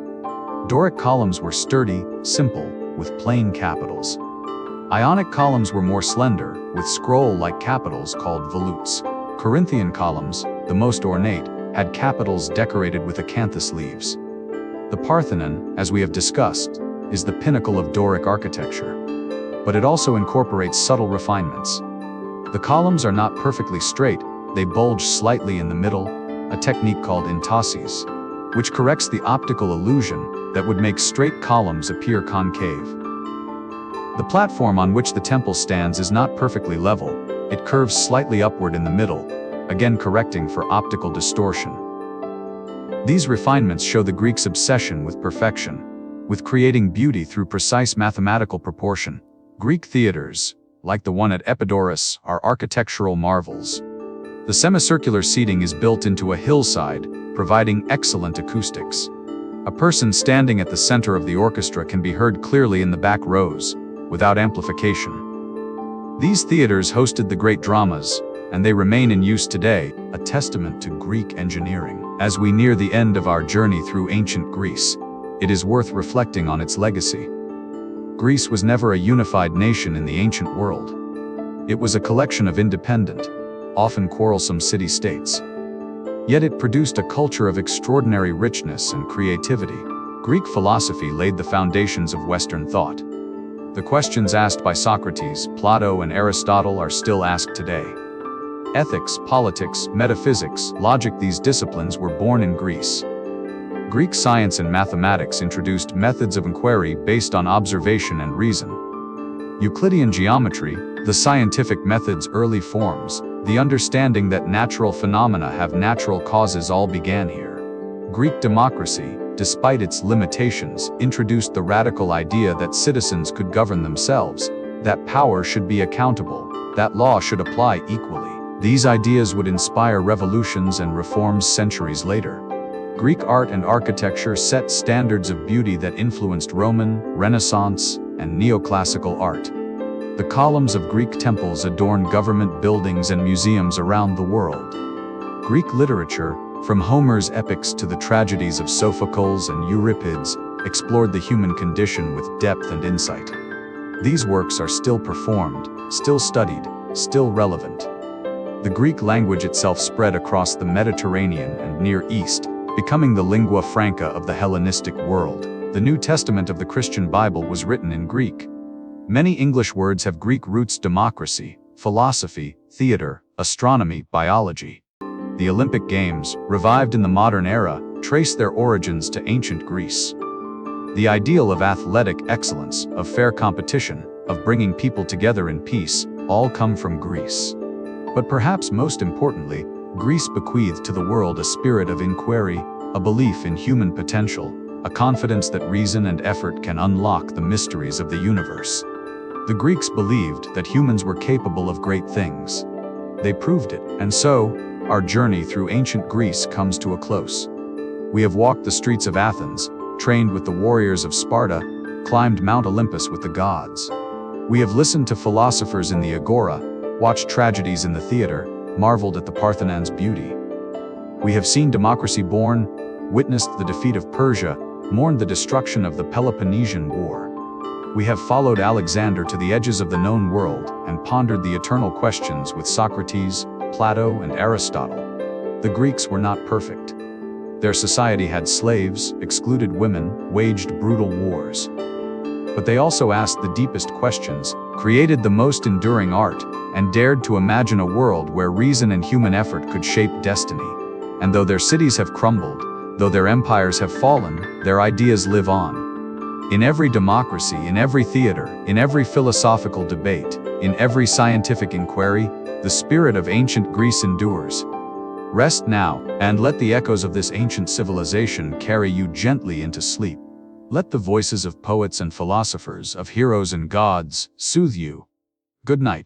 Doric columns were sturdy, simple, with plain capitals. Ionic columns were more slender, with scroll-like capitals called volutes. Corinthian columns, the most ornate, had capitals decorated with acanthus leaves. The Parthenon, as we have discussed, is the pinnacle of Doric architecture. But it also incorporates subtle refinements. The columns are not perfectly straight, they bulge slightly in the middle, a technique called intasis, which corrects the optical illusion that would make straight columns appear concave. The platform on which the temple stands is not perfectly level, it curves slightly upward in the middle, again correcting for optical distortion. These refinements show the Greeks' obsession with perfection, with creating beauty through precise mathematical proportion. Greek theaters, like the one at Epidaurus, are architectural marvels. The semicircular seating is built into a hillside, providing excellent acoustics. A person standing at the center of the orchestra can be heard clearly in the back rows, without amplification. These theaters hosted the great dramas, and they remain in use today, a testament to Greek engineering. As we near the end of our journey through ancient Greece, it is worth reflecting on its legacy. Greece was never a unified nation in the ancient world. It was a collection of independent, often quarrelsome city-states. Yet it produced a culture of extraordinary richness and creativity. Greek philosophy laid the foundations of Western thought. The questions asked by Socrates, Plato, and Aristotle are still asked today. Ethics, politics, metaphysics, logic, these disciplines were born in Greece. Greek science and mathematics introduced methods of inquiry based on observation and reason. Euclidean geometry, the scientific method's early forms, the understanding that natural phenomena have natural causes, all began here. Greek democracy, despite its limitations, introduced the radical idea that citizens could govern themselves, that power should be accountable, that law should apply equally. These ideas would inspire revolutions and reforms centuries later. Greek art and architecture set standards of beauty that influenced Roman, Renaissance, and neoclassical art. The columns of Greek temples adorned government buildings and museums around the world. Greek literature, from Homer's epics to the tragedies of Sophocles and Euripides, explored the human condition with depth and insight. These works are still performed, still studied, still relevant. The Greek language itself spread across the Mediterranean and Near East, becoming the lingua franca of the Hellenistic world. The New Testament of the Christian Bible was written in Greek. Many English words have Greek roots: democracy, philosophy, theater, astronomy, biology. The Olympic Games, revived in the modern era, trace their origins to ancient Greece. The ideal of athletic excellence, of fair competition, of bringing people together in peace, all come from Greece. But perhaps most importantly, Greece bequeathed to the world a spirit of inquiry, a belief in human potential, a confidence that reason and effort can unlock the mysteries of the universe. The Greeks believed that humans were capable of great things. They proved it, and so, our journey through ancient Greece comes to a close. We have walked the streets of Athens, trained with the warriors of Sparta, climbed Mount Olympus with the gods. We have listened to philosophers in the agora, watched tragedies in the theater, marveled at the Parthenon's beauty. We have seen democracy born, witnessed the defeat of Persia, mourned the destruction of the Peloponnesian War. We have followed Alexander to the edges of the known world and pondered the eternal questions with Socrates, Plato, and Aristotle. The Greeks were not perfect. Their society had slaves, excluded women, waged brutal wars. But they also asked the deepest questions, created the most enduring art, and dared to imagine a world where reason and human effort could shape destiny. And though their cities have crumbled, though their empires have fallen, their ideas live on. In every democracy, in every theater, in every philosophical debate, in every scientific inquiry, the spirit of ancient Greece endures. Rest now, and let the echoes of this ancient civilization carry you gently into sleep. Let the voices of poets and philosophers, of heroes and gods, soothe you. Good night.